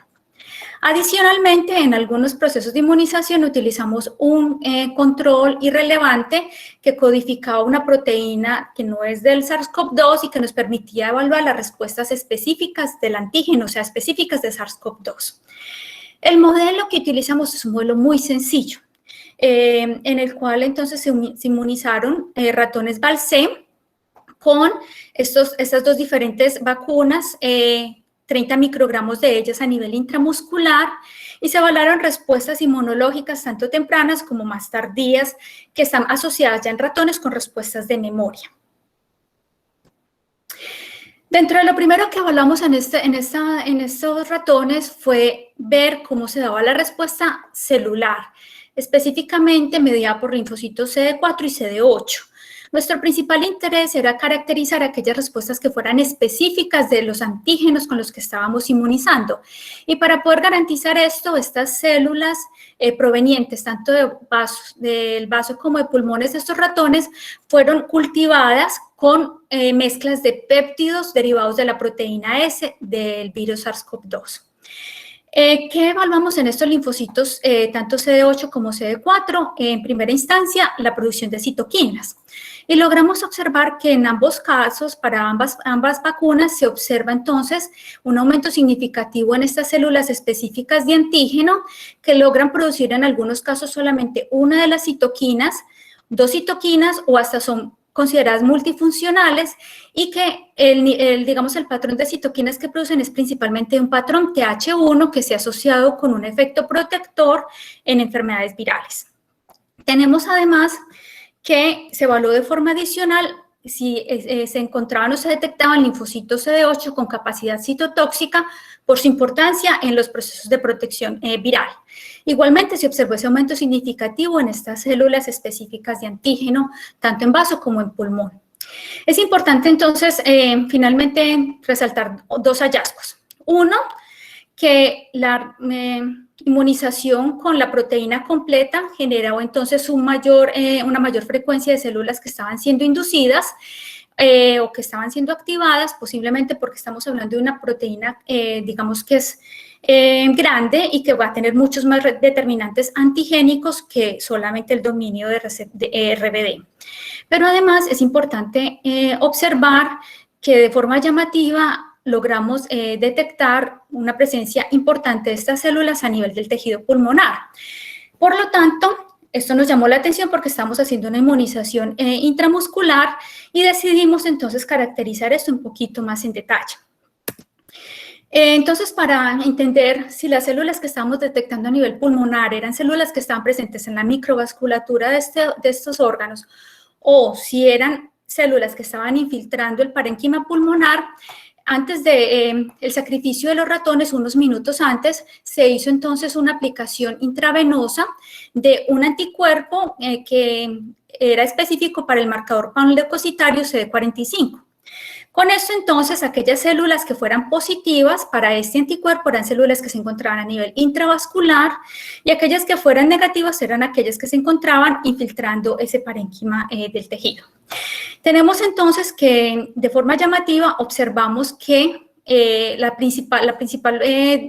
[SPEAKER 2] Adicionalmente, en algunos procesos de inmunización utilizamos un control irrelevante que codificaba una proteína que no es del SARS-CoV-2 y que nos permitía evaluar las respuestas específicas del antígeno, o sea, específicas de SARS-CoV-2. El modelo que utilizamos es un modelo muy sencillo, en el cual entonces se inmunizaron ratones Balcé con estas dos diferentes vacunas, 30 microgramos de ellas a nivel intramuscular, y se evaluaron respuestas inmunológicas tanto tempranas como más tardías que están asociadas ya en ratones con respuestas de memoria. Dentro de lo primero que evaluamos en estos ratones fue ver cómo se daba la respuesta celular, específicamente mediada por linfocitos CD4 y CD8. Nuestro principal interés era caracterizar aquellas respuestas que fueran específicas de los antígenos con los que estábamos inmunizando. Y para poder garantizar esto, estas células provenientes tanto del vaso como de pulmones de estos ratones fueron cultivadas con mezclas de péptidos derivados de la proteína S del virus SARS-CoV-2. ¿Qué evaluamos en estos linfocitos, tanto CD8 como CD4? En primera instancia, la producción de citoquinas. Y logramos observar que en ambos casos, para ambas vacunas, se observa entonces un aumento significativo en estas células específicas de antígeno que logran producir en algunos casos solamente una de las citoquinas, 2 citoquinas o hasta son consideradas multifuncionales, y que el patrón de citoquinas que producen es principalmente un patrón TH1 que se ha asociado con un efecto protector en enfermedades virales. Tenemos además que se evaluó de forma adicional si se encontraban o se detectaban linfocitos CD8 con capacidad citotóxica por su importancia en los procesos de protección viral. Igualmente se observó ese aumento significativo en estas células específicas de antígeno, tanto en vaso como en pulmón. Es importante entonces finalmente resaltar 2 hallazgos. Uno, que la inmunización con la proteína completa generó entonces una mayor frecuencia de células que estaban siendo inducidas o que estaban siendo activadas, posiblemente porque estamos hablando de una proteína, digamos que es grande y que va a tener muchos más determinantes antigénicos que solamente el dominio de RBD. Pero además es importante observar que de forma llamativa logramos detectar una presencia importante de estas células a nivel del tejido pulmonar. Por lo tanto, esto nos llamó la atención porque estamos haciendo una inmunización intramuscular y decidimos entonces caracterizar esto un poquito más en detalle. Entonces, para entender si las células que estamos detectando a nivel pulmonar eran células que estaban presentes en la microvasculatura de estos órganos o si eran células que estaban infiltrando el parénquima pulmonar, antes del sacrificio de los ratones, unos minutos antes, se hizo entonces una aplicación intravenosa de un anticuerpo que era específico para el marcador panleucocitario CD45. Con esto entonces, aquellas células que fueran positivas para este anticuerpo eran células que se encontraban a nivel intravascular y aquellas que fueran negativas eran aquellas que se encontraban infiltrando ese parénquima del tejido. Tenemos entonces que de forma llamativa observamos que la principal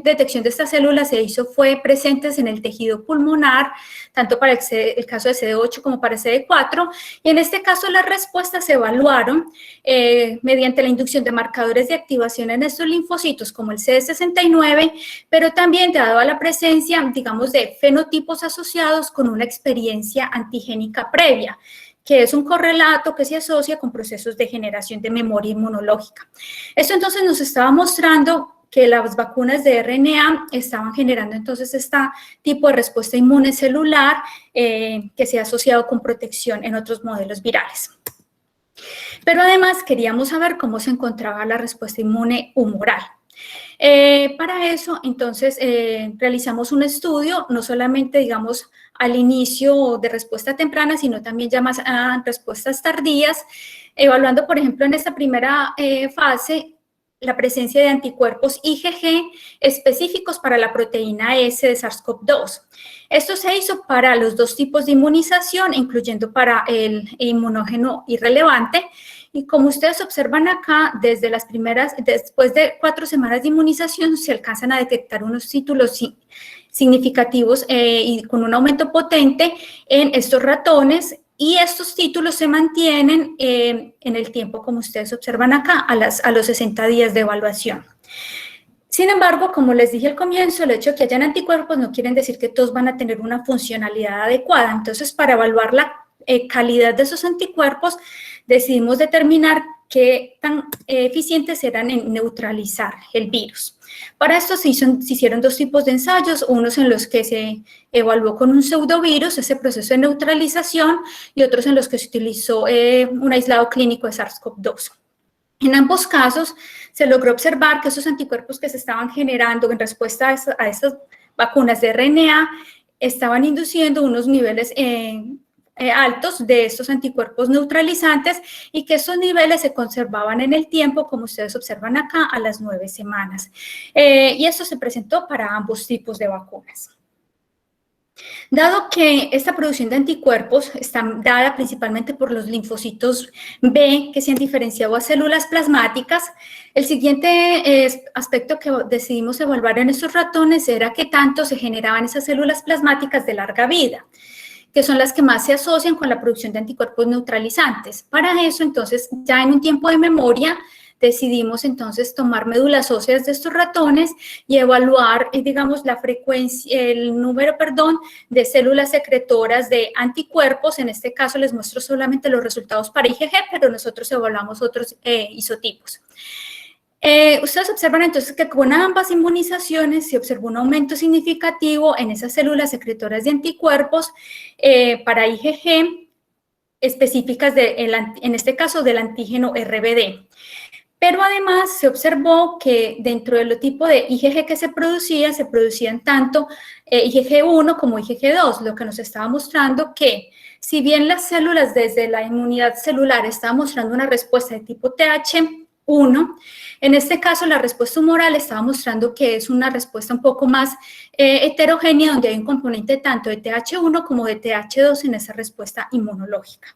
[SPEAKER 2] detección de estas células fue presentes en el tejido pulmonar, tanto para el caso de CD8 como para CD4, y en este caso las respuestas se evaluaron mediante la inducción de marcadores de activación en estos linfocitos como el CD69, pero también dado a la presencia, digamos, de fenotipos asociados con una experiencia antigénica previa, que es un correlato que se asocia con procesos de generación de memoria inmunológica. Esto entonces nos estaba mostrando que las vacunas de RNA estaban generando entonces este tipo de respuesta inmune celular que se ha asociado con protección en otros modelos virales. Pero además queríamos saber cómo se encontraba la respuesta inmune humoral. Para eso, entonces, realizamos un estudio, no solamente, digamos, al inicio de respuesta temprana, sino también ya más a respuestas tardías, evaluando, por ejemplo, en esta primera fase, la presencia de anticuerpos IgG específicos para la proteína S de SARS-CoV-2. Esto se hizo para los 2 tipos de inmunización, incluyendo para el inmunógeno irrelevante, Y como ustedes observan acá, después de 4 semanas de inmunización, se alcanzan a detectar unos títulos significativos y con un aumento potente en estos ratones, y estos títulos se mantienen en el tiempo, como ustedes observan acá, a los 60 días de evaluación. Sin embargo, como les dije al comienzo, el hecho de que hayan anticuerpos no quiere decir que todos van a tener una funcionalidad adecuada. Entonces, para evaluar la calidad de esos anticuerpos, decidimos determinar qué tan eficientes eran en neutralizar el virus. Para esto se hicieron 2 tipos de ensayos, unos en los que se evaluó con un pseudovirus ese proceso de neutralización y otros en los que se utilizó un aislado clínico de SARS-CoV-2. En ambos casos se logró observar que esos anticuerpos que se estaban generando en respuesta a estas vacunas de RNA estaban induciendo unos niveles altos de estos anticuerpos neutralizantes y que esos niveles se conservaban en el tiempo, como ustedes observan acá, a las 9 semanas. Y esto se presentó para ambos tipos de vacunas. Dado que esta producción de anticuerpos está dada principalmente por los linfocitos B que se han diferenciado a células plasmáticas, el siguiente aspecto que decidimos evaluar en estos ratones era qué tanto se generaban esas células plasmáticas de larga vida, que son las que más se asocian con la producción de anticuerpos neutralizantes. Para eso, entonces, ya en un tiempo de memoria, decidimos entonces tomar médulas óseas de estos ratones y evaluar, digamos, la frecuencia, el número, de células secretoras de anticuerpos. En este caso les muestro solamente los resultados para IgG, pero nosotros evaluamos otros isotipos. Ustedes observan entonces que con ambas inmunizaciones se observó un aumento significativo en esas células secretoras de anticuerpos para IgG específicas, en este caso del antígeno RBD. Pero además se observó que dentro del tipo de IgG que se producían tanto IgG1 como IgG2, lo que nos estaba mostrando que si bien las células desde la inmunidad celular estaban mostrando una respuesta de tipo TH1, en este caso la respuesta humoral estaba mostrando que es una respuesta un poco más heterogénea, donde hay un componente tanto de TH1 como de TH2 en esa respuesta inmunológica.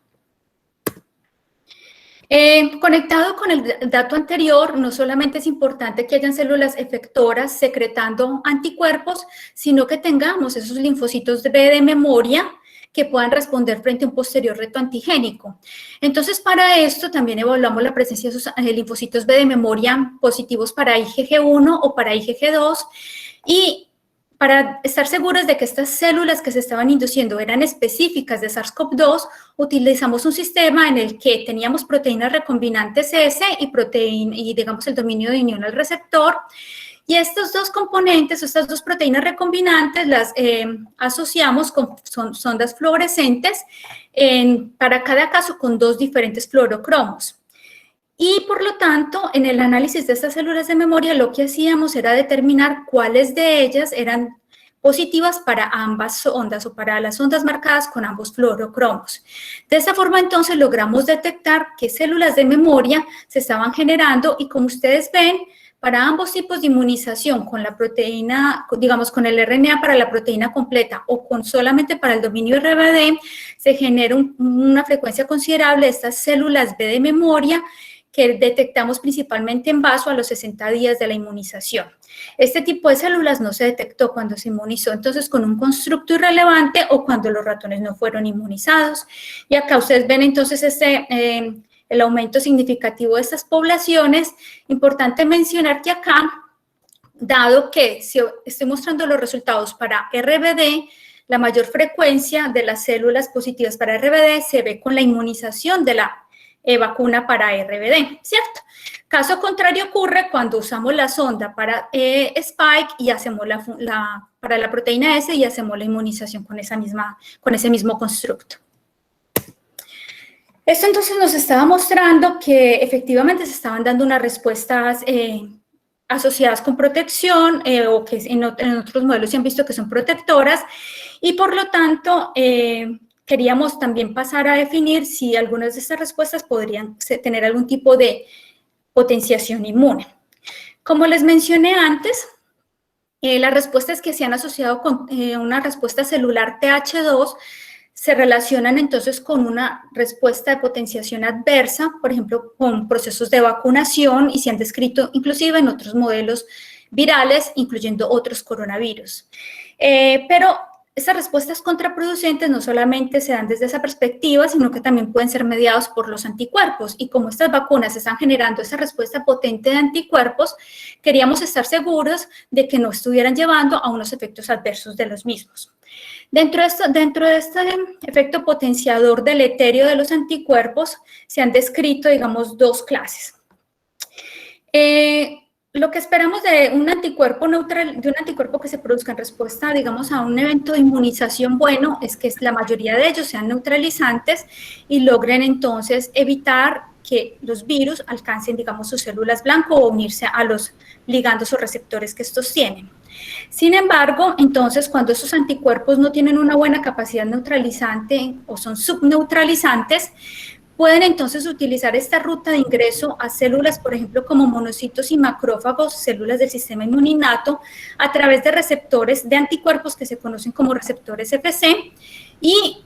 [SPEAKER 2] Conectado con el dato anterior, no solamente es importante que hayan células efectoras secretando anticuerpos, sino que tengamos esos linfocitos B de memoria que puedan responder frente a un posterior reto antigénico. Entonces, para esto también evaluamos la presencia de esos linfocitos B de memoria positivos para IgG1 o para IgG2, y para estar seguros de que estas células que se estaban induciendo eran específicas de SARS-CoV-2, utilizamos un sistema en el que teníamos proteínas recombinantes S y digamos el dominio de unión al receptor. Y estos 2 componentes, estas 2 proteínas recombinantes, las asociamos con sondas fluorescentes para cada caso con 2 diferentes fluorocromos. Y por lo tanto, en el análisis de estas células de memoria, lo que hacíamos era determinar cuáles de ellas eran positivas para ambas ondas o para las ondas marcadas con ambos fluorocromos. De esta forma, entonces, logramos detectar qué células de memoria se estaban generando y, como ustedes ven, para ambos tipos de inmunización, con la proteína, digamos, con el RNA para la proteína completa o con solamente para el dominio RBD, se genera una frecuencia considerable de estas células B de memoria que detectamos principalmente en vaso a los 60 días de la inmunización. Este tipo de células no se detectó cuando se inmunizó entonces con un constructo irrelevante o cuando los ratones no fueron inmunizados. Y acá ustedes ven entonces el aumento significativo de estas poblaciones. Importante mencionar que acá, dado que si estoy mostrando los resultados para RBD, la mayor frecuencia de las células positivas para RBD se ve con la inmunización de la vacuna para RBD, ¿cierto? Caso contrario ocurre cuando usamos la sonda para Spike y hacemos para la proteína S y hacemos la inmunización con ese mismo constructo. Esto entonces nos estaba mostrando que efectivamente se estaban dando unas respuestas asociadas con protección o que en otros modelos se han visto que son protectoras, y por lo tanto queríamos también pasar a definir si algunas de estas respuestas podrían tener algún tipo de potenciación inmune. Como les mencioné antes, las respuestas que se han asociado con una respuesta celular TH2 se relacionan entonces con una respuesta de potenciación adversa, por ejemplo, con procesos de vacunación, y se han descrito inclusive en otros modelos virales, incluyendo otros coronavirus. Pero estas respuestas contraproducentes no solamente se dan desde esa perspectiva, sino que también pueden ser mediados por los anticuerpos. Y como estas vacunas están generando esa respuesta potente de anticuerpos, queríamos estar seguros de que no estuvieran llevando a unos efectos adversos de los mismos. Dentro de este efecto potenciador deleterio de los anticuerpos, se han descrito, digamos, dos clases. Lo que esperamos de un anticuerpo neutral, de un anticuerpo que se produzca en respuesta, digamos, a un evento de inmunización bueno, es que la mayoría de ellos sean neutralizantes y logren entonces evitar que los virus alcancen, digamos, sus células blanco o unirse a los ligandos o receptores que estos tienen. Sin embargo, entonces, cuando esos anticuerpos no tienen una buena capacidad neutralizante o son subneutralizantes, pueden entonces utilizar esta ruta de ingreso a células, por ejemplo, como monocitos y macrófagos, células del sistema inmuninato, a través de receptores de anticuerpos que se conocen como receptores FC, y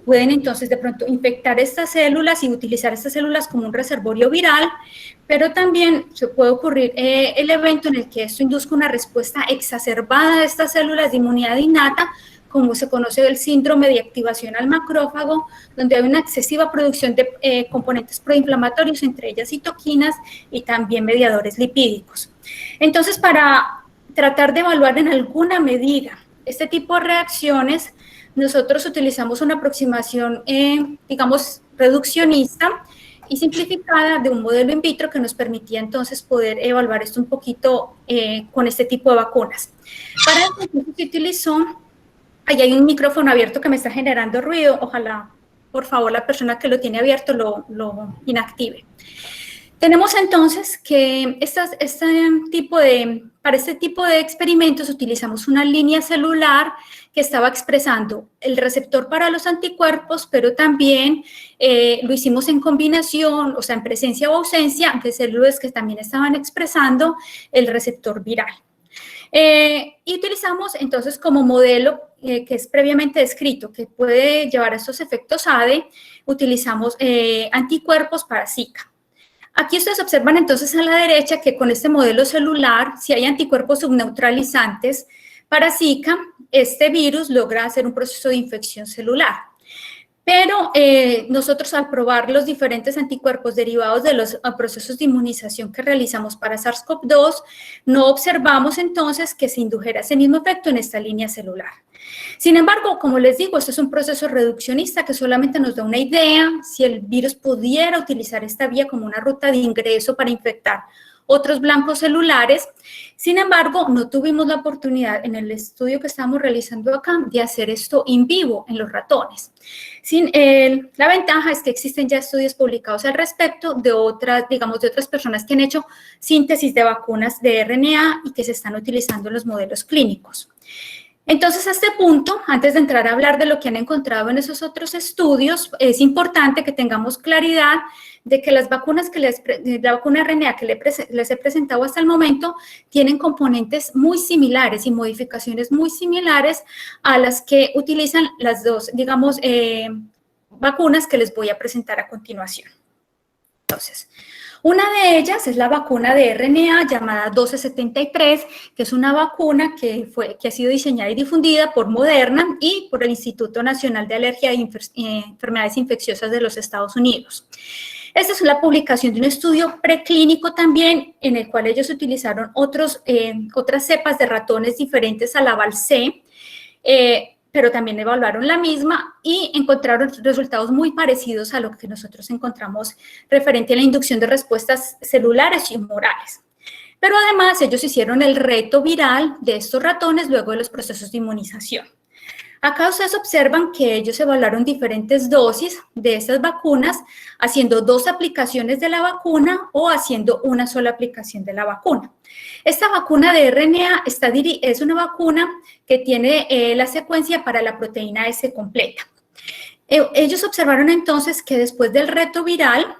[SPEAKER 2] pueden entonces de pronto infectar estas células y utilizar estas células como un reservorio viral, pero también se puede ocurrir el evento en el que esto induzca una respuesta exacerbada de estas células de inmunidad innata, como se conoce el síndrome de activación al macrófago, donde hay una excesiva producción de componentes proinflamatorios, entre ellas citoquinas y también mediadores lipídicos. Entonces, para tratar de evaluar en alguna medida este tipo de reacciones, nosotros utilizamos una aproximación, digamos, reduccionista y simplificada de un modelo in vitro que nos permitía entonces poder evaluar esto un poquito con este tipo de vacunas. Para eso se utilizó. Ahí hay un micrófono abierto que me está generando ruido. Ojalá, por favor, la persona que lo tiene abierto lo inactive. Tenemos entonces que para este tipo de experimentos utilizamos una línea celular que estaba expresando el receptor para los anticuerpos, pero también lo hicimos en combinación, o sea, en presencia o ausencia de células que también estaban expresando el receptor viral. Y utilizamos entonces como modelo que es previamente descrito, que puede llevar a estos efectos ADE, utilizamos anticuerpos para Zika. Aquí ustedes observan entonces a la derecha que con este modelo celular, si hay anticuerpos subneutralizantes para Zika, este virus logra hacer un proceso de infección celular. Pero nosotros al probar los diferentes anticuerpos derivados de los procesos de inmunización que realizamos para SARS-CoV-2, no observamos entonces que se indujera ese mismo efecto en esta línea celular. Sin embargo, como les digo, esto es un proceso reduccionista que solamente nos da una idea si el virus pudiera utilizar esta vía como una ruta de ingreso para infectar otros blancos celulares. Sin embargo, no tuvimos la oportunidad en el estudio que estamos realizando acá de hacer esto in vivo en los ratones. La ventaja es que existen ya estudios publicados al respecto de otras personas que han hecho síntesis de vacunas de RNA y que se están utilizando en los modelos clínicos. Entonces, a este punto, antes de entrar a hablar de lo que han encontrado en esos otros estudios, es importante que tengamos claridad de que las vacunas la vacuna RNA que les he presentado hasta el momento tienen componentes muy similares y modificaciones muy similares a las que utilizan las dos, digamos, vacunas que les voy a presentar a continuación. Entonces, una de ellas es la vacuna de RNA llamada 1273, que es una vacuna que ha sido diseñada y difundida por Moderna y por el Instituto Nacional de Alergia e Enfermedades Infecciosas de los Estados Unidos. Esta es la publicación de un estudio preclínico también, en el cual ellos utilizaron otras cepas de ratones diferentes a la Val-C, pero también evaluaron la misma y encontraron resultados muy parecidos a lo que nosotros encontramos referente a la inducción de respuestas celulares y humorales. Pero además ellos hicieron el reto viral de estos ratones luego de los procesos de inmunización. Acá ustedes observan que ellos evaluaron diferentes dosis de estas vacunas, haciendo 2 aplicaciones de la vacuna o haciendo una sola aplicación de la vacuna. Esta vacuna de RNA es una vacuna que tiene la secuencia para la proteína S completa. Ellos observaron entonces que después del reto viral,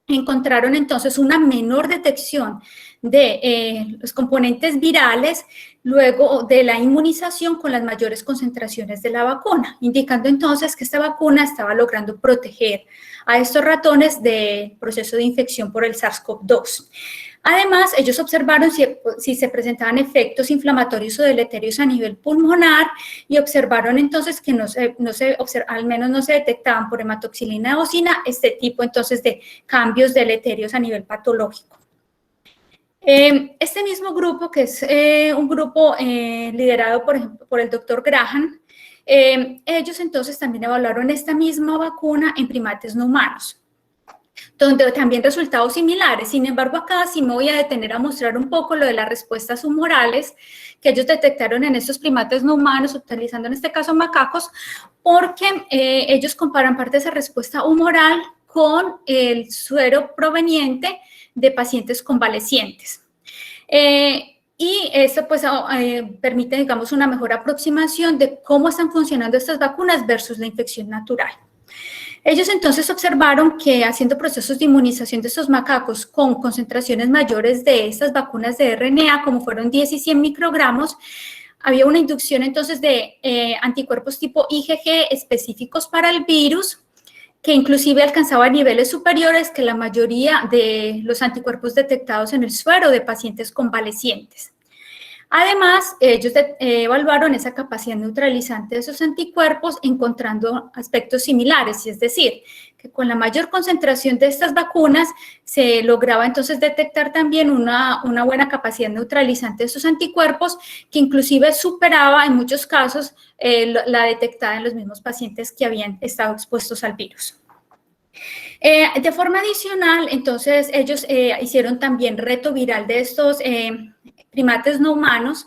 [SPEAKER 2] encontraron entonces una menor detección de los componentes virales luego de la inmunización con las mayores concentraciones de la vacuna, indicando entonces que esta vacuna estaba logrando proteger a estos ratones del proceso de infección por el SARS-CoV-2. Además, ellos observaron si se presentaban efectos inflamatorios o deleterios a nivel pulmonar y observaron entonces que al menos no se detectaban por hematoxilina eosina este tipo entonces de cambios deleterios a nivel patológico. Este mismo grupo, que es un grupo liderado, por ejemplo, por el doctor Graham, ellos entonces también evaluaron esta misma vacuna en primates no humanos, donde también resultados similares. Sin embargo, acá sí me voy a detener a mostrar un poco lo de las respuestas humorales que ellos detectaron en estos primates no humanos, utilizando en este caso macacos, porque ellos comparan parte de esa respuesta humoral con el suero proveniente de pacientes convalecientes. Y esto pues permite, digamos, una mejor aproximación de cómo están funcionando estas vacunas versus la infección natural. Ellos entonces observaron que haciendo procesos de inmunización de estos macacos con concentraciones mayores de estas vacunas de RNA, como fueron 10 y 100 microgramos, había una inducción entonces de anticuerpos tipo IgG específicos para el virus, que inclusive alcanzaba niveles superiores que la mayoría de los anticuerpos detectados en el suero de pacientes convalecientes. Además, ellos evaluaron esa capacidad neutralizante de esos anticuerpos encontrando aspectos similares, y es decir, que con la mayor concentración de estas vacunas se lograba entonces detectar también una buena capacidad neutralizante de esos anticuerpos que inclusive superaba en muchos casos la detectada en los mismos pacientes que habían estado expuestos al virus. De forma adicional, entonces, ellos hicieron también reto viral de estos primates no humanos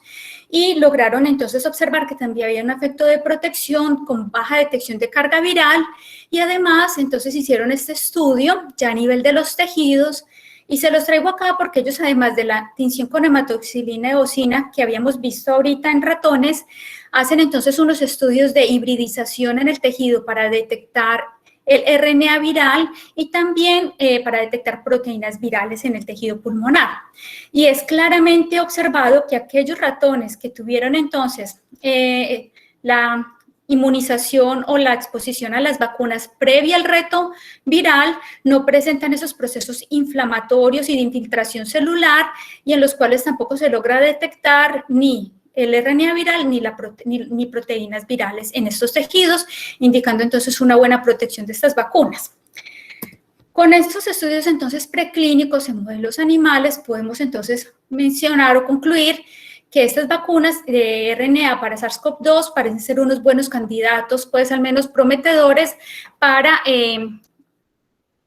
[SPEAKER 2] y lograron entonces observar que también había un efecto de protección con baja detección de carga viral y además entonces hicieron este estudio ya a nivel de los tejidos y se los traigo acá porque ellos además de la tinción con hematoxilina eosina que habíamos visto ahorita en ratones, hacen entonces unos estudios de hibridización en el tejido para detectar el RNA viral y también para detectar proteínas virales en el tejido pulmonar. Y es claramente observado que aquellos ratones que tuvieron entonces la inmunización o la exposición a las vacunas previa al reto viral no presentan esos procesos inflamatorios y de infiltración celular y en los cuales tampoco se logra detectar ni el RNA viral ni proteínas virales en estos tejidos, indicando entonces una buena protección de estas vacunas. Con estos estudios entonces preclínicos en modelos animales podemos entonces mencionar o concluir que estas vacunas de RNA para SARS-CoV-2 parecen ser unos buenos candidatos, pues al menos prometedores para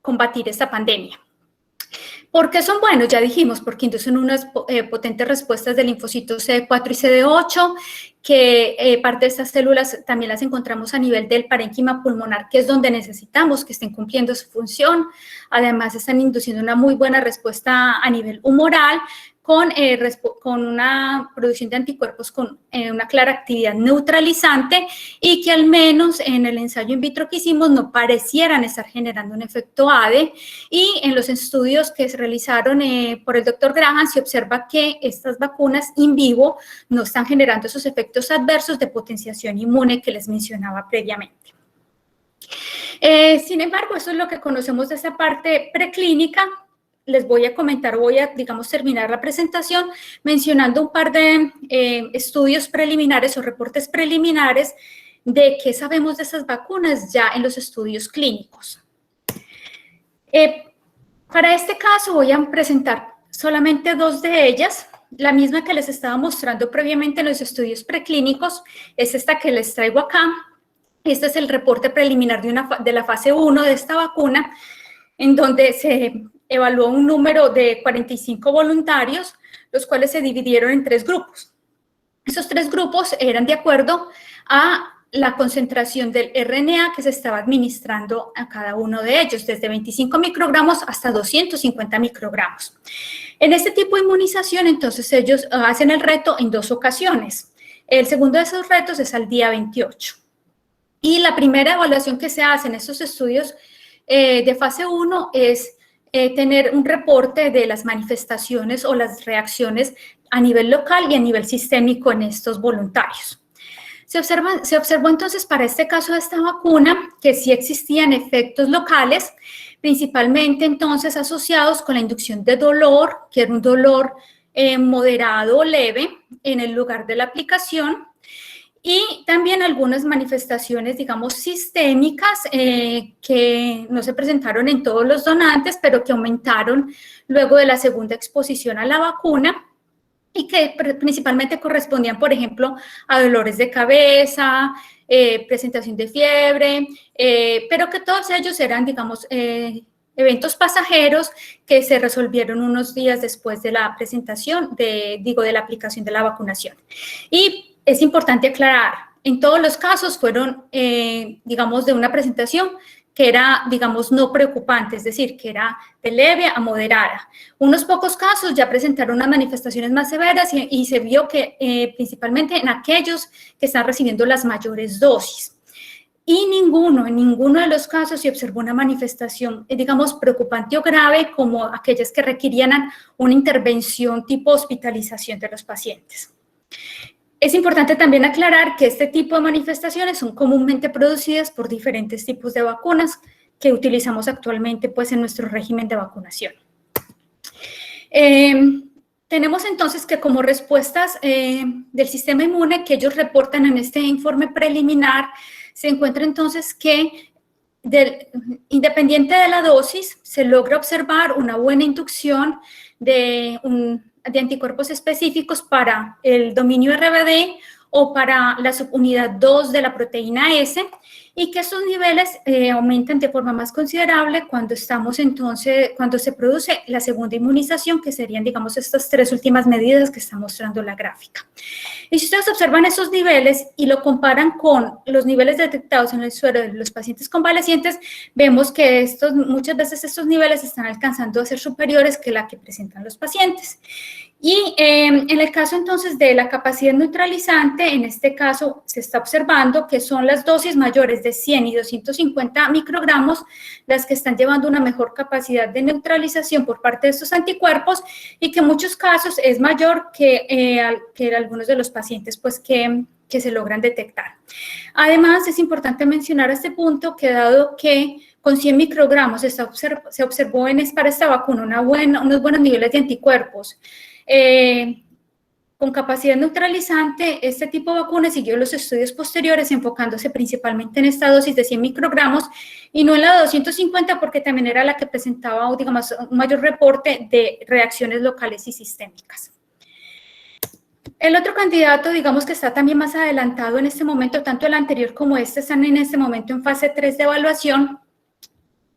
[SPEAKER 2] combatir esta pandemia. ¿Por qué son buenos? Ya dijimos, porque inducen unas potentes respuestas de linfocitos CD4 y CD8, que parte de estas células también las encontramos a nivel del parénquima pulmonar, que es donde necesitamos que estén cumpliendo su función. Además, están induciendo una muy buena respuesta a nivel humoral, con una producción de anticuerpos con una clara actividad neutralizante y que al menos en el ensayo in vitro que hicimos no parecieran estar generando un efecto ADE y en los estudios que se realizaron por el doctor Graham se observa que estas vacunas in vivo no están generando esos efectos adversos de potenciación inmune que les mencionaba previamente. Sin embargo, eso es lo que conocemos de esa parte preclínica. Les voy a comentar, digamos, terminar la presentación mencionando un par de estudios preliminares o reportes preliminares de qué sabemos de esas vacunas ya en los estudios clínicos. Para este caso voy a presentar solamente dos de ellas. La misma que les estaba mostrando previamente en los estudios preclínicos es esta que les traigo acá. Este es el reporte preliminar de la fase 1 de esta vacuna, en donde se evaluó un número de 45 voluntarios, los cuales se dividieron en 3 grupos. Esos 3 grupos eran de acuerdo a la concentración del RNA que se estaba administrando a cada uno de ellos, desde 25 microgramos hasta 250 microgramos. En este tipo de inmunización, entonces, ellos hacen el reto en 2 ocasiones. El segundo de esos retos es al día 28. Y la primera evaluación que se hace en estos estudios de fase 1 es tener un reporte de las manifestaciones o las reacciones a nivel local y a nivel sistémico en estos voluntarios. Se observó entonces para este caso de esta vacuna que sí existían efectos locales, principalmente entonces asociados con la inducción de dolor, que era un dolor moderado o leve en el lugar de la aplicación, y también algunas manifestaciones, digamos, sistémicas que no se presentaron en todos los donantes, pero que aumentaron luego de la segunda exposición a la vacuna, y que principalmente correspondían, por ejemplo, a dolores de cabeza, presentación de fiebre, pero que todos ellos eran, digamos, eventos pasajeros que se resolvieron unos días después de la presentación, de la aplicación de la vacunación. Y es importante aclarar, en todos los casos fueron, digamos, de una presentación que era, digamos, no preocupante, es decir, que era de leve a moderada. Unos pocos casos ya presentaron unas manifestaciones más severas y se vio que principalmente en aquellos que están recibiendo las mayores dosis. Y en ninguno de los casos se observó una manifestación, digamos, preocupante o grave como aquellas que requerían una intervención tipo hospitalización de los pacientes. Es importante también aclarar que este tipo de manifestaciones son comúnmente producidas por diferentes tipos de vacunas que utilizamos actualmente pues, en nuestro régimen de vacunación. Tenemos entonces que como respuestas del sistema inmune que ellos reportan en este informe preliminar, se encuentra entonces que independiente de la dosis, se logra observar una buena inducción de anticuerpos específicos para el dominio RBD o para la subunidad 2 de la proteína S, y que estos niveles aumentan de forma más considerable cuando se produce la segunda inmunización, que serían, digamos, estas tres últimas medidas que está mostrando la gráfica. Y si ustedes observan esos niveles y lo comparan con los niveles detectados en el suero de los pacientes convalecientes, vemos que muchas veces estos niveles están alcanzando a ser superiores que la que presentan los pacientes. Y en el caso entonces de la capacidad neutralizante, en este caso se está observando que son las dosis mayores de 100 y 250 microgramos las que están llevando una mejor capacidad de neutralización por parte de estos anticuerpos, y que en muchos casos es mayor que algunos de los pacientes pues, que se logran detectar. Además, es importante mencionar a este punto que dado que con 100 microgramos se observó para esta vacuna unos buenos niveles de anticuerpos, con capacidad neutralizante, este tipo de vacuna siguió los estudios posteriores enfocándose principalmente en esta dosis de 100 microgramos y no en la de 250, porque también era la que presentaba, digamos, un mayor reporte de reacciones locales y sistémicas. El otro candidato, digamos, que está también más adelantado en este momento, tanto el anterior como este están en este momento en fase 3 de evaluación,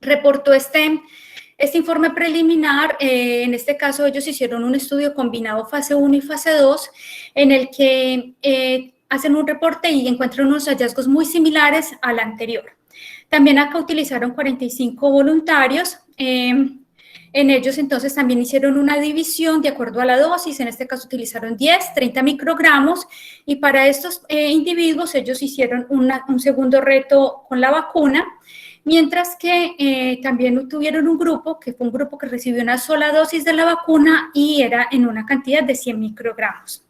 [SPEAKER 2] reportó este informe preliminar. En este caso ellos hicieron un estudio combinado fase 1 y fase 2, en el que hacen un reporte y encuentran unos hallazgos muy similares al anterior. También acá utilizaron 45 voluntarios. En ellos entonces también hicieron una división de acuerdo a la dosis, en este caso utilizaron 30 microgramos, y para estos individuos ellos hicieron un segundo reto con la vacuna, mientras que también tuvieron un grupo, que fue un grupo que recibió una sola dosis de la vacuna y era en una cantidad de 100 microgramos.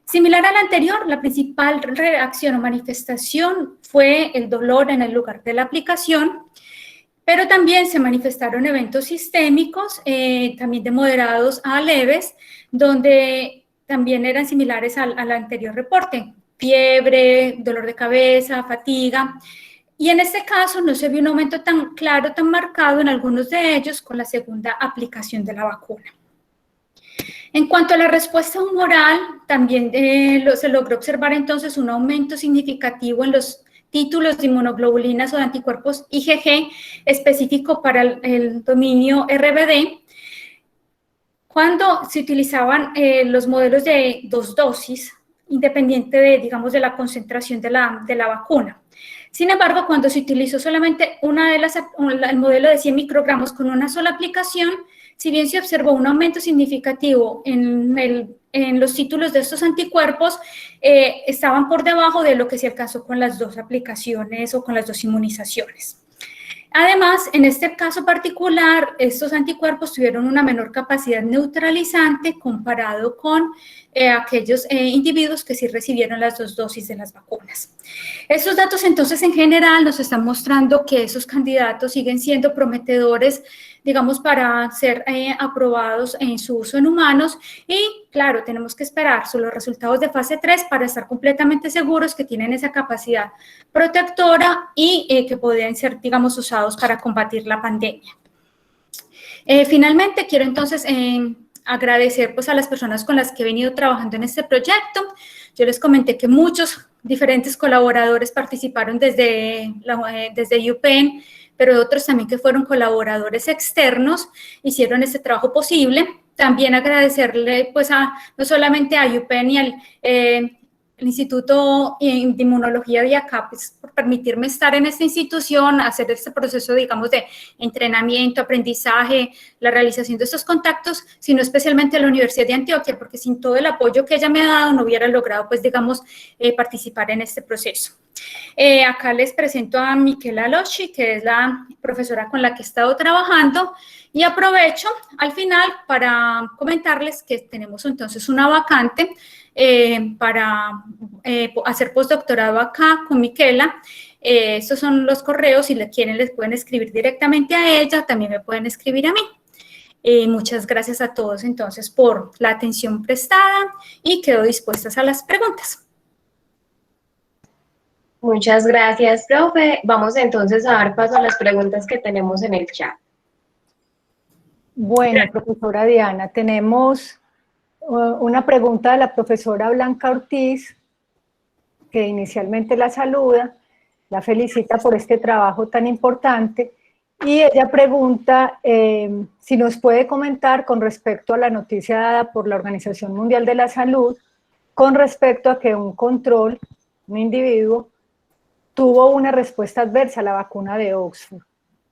[SPEAKER 2] Similar al anterior, la principal reacción o manifestación fue el dolor en el lugar de la aplicación, pero también se manifestaron eventos sistémicos, también de moderados a leves, donde también eran similares al anterior reporte: fiebre, dolor de cabeza, fatiga. Y en este caso no se vio un aumento tan claro, tan marcado en algunos de ellos con la segunda aplicación de la vacuna. En cuanto a la respuesta humoral, también se logró observar entonces un aumento significativo en los títulos de inmunoglobulinas o de anticuerpos IgG específico para el dominio RBD, cuando se utilizaban los modelos de 2 dosis, independiente de la concentración de la vacuna. Sin embargo, cuando se utilizó solamente el modelo de 100 microgramos con una sola aplicación, si bien se observó un aumento significativo en los títulos de estos anticuerpos, estaban por debajo de lo que se alcanzó con las 2 aplicaciones o con las 2 inmunizaciones. Además, en este caso particular, estos anticuerpos tuvieron una menor capacidad neutralizante comparado con aquellos individuos que sí recibieron las 2 dosis de las vacunas. Estos datos, entonces, en general, nos están mostrando que esos candidatos siguen siendo prometedores, digamos, para ser aprobados en su uso en humanos y, claro, tenemos que esperar los resultados de fase 3 para estar completamente seguros que tienen esa capacidad protectora y que podrían ser, digamos, usados para combatir la pandemia. Finalmente, quiero entonces agradecer pues, a las personas con las que he venido trabajando en este proyecto. Yo les comenté que muchos diferentes colaboradores participaron desde UPenn, pero otros también que fueron colaboradores externos, hicieron este trabajo posible. También agradecerle pues no solamente a UPenn y al el Instituto de Inmunología de acá, pues, por permitirme estar en esta institución, hacer este proceso, digamos, de entrenamiento, aprendizaje, la realización de estos contactos, sino especialmente a la Universidad de Antioquia, porque sin todo el apoyo que ella me ha dado, no hubiera logrado, pues, digamos, participar en este proceso. Acá les presento a Miquela Loshi, que es la profesora con la que he estado trabajando, y aprovecho al final para comentarles que tenemos entonces una vacante para hacer postdoctorado acá con Miquela. Estos son los correos, si le quieren les pueden escribir directamente a ella, también me pueden escribir a mí. Muchas gracias a todos entonces por la atención prestada y quedo dispuestas a las preguntas.
[SPEAKER 3] Muchas gracias, profe. Vamos entonces a dar paso a las preguntas que tenemos en el chat.
[SPEAKER 1] Bueno, profesora Diana, tenemos una pregunta de la profesora Blanca Ortiz, que inicialmente la saluda, la felicita por este trabajo tan importante, y ella pregunta si nos puede comentar con respecto a la noticia dada por la Organización Mundial de la Salud, con respecto a que un control, un individuo, tuvo una respuesta adversa a la vacuna de Oxford.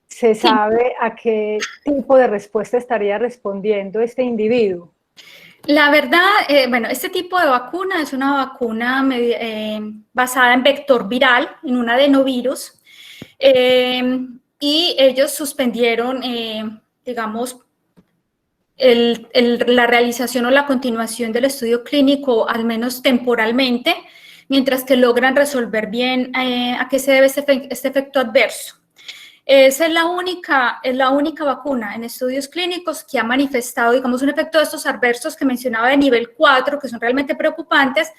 [SPEAKER 1] ¿Se sabe a qué tipo de respuesta estaría respondiendo este individuo?
[SPEAKER 2] La verdad, bueno, este tipo de vacuna es una vacuna basada en vector viral, en un adenovirus, y ellos suspendieron, digamos, la realización o la continuación del estudio clínico, al menos temporalmente, mientras que logran resolver bien a qué se debe este efecto adverso. Esa es la única vacuna en estudios clínicos que ha manifestado, digamos, un efecto de estos adversos que mencionaba de nivel 4, que son realmente preocupantes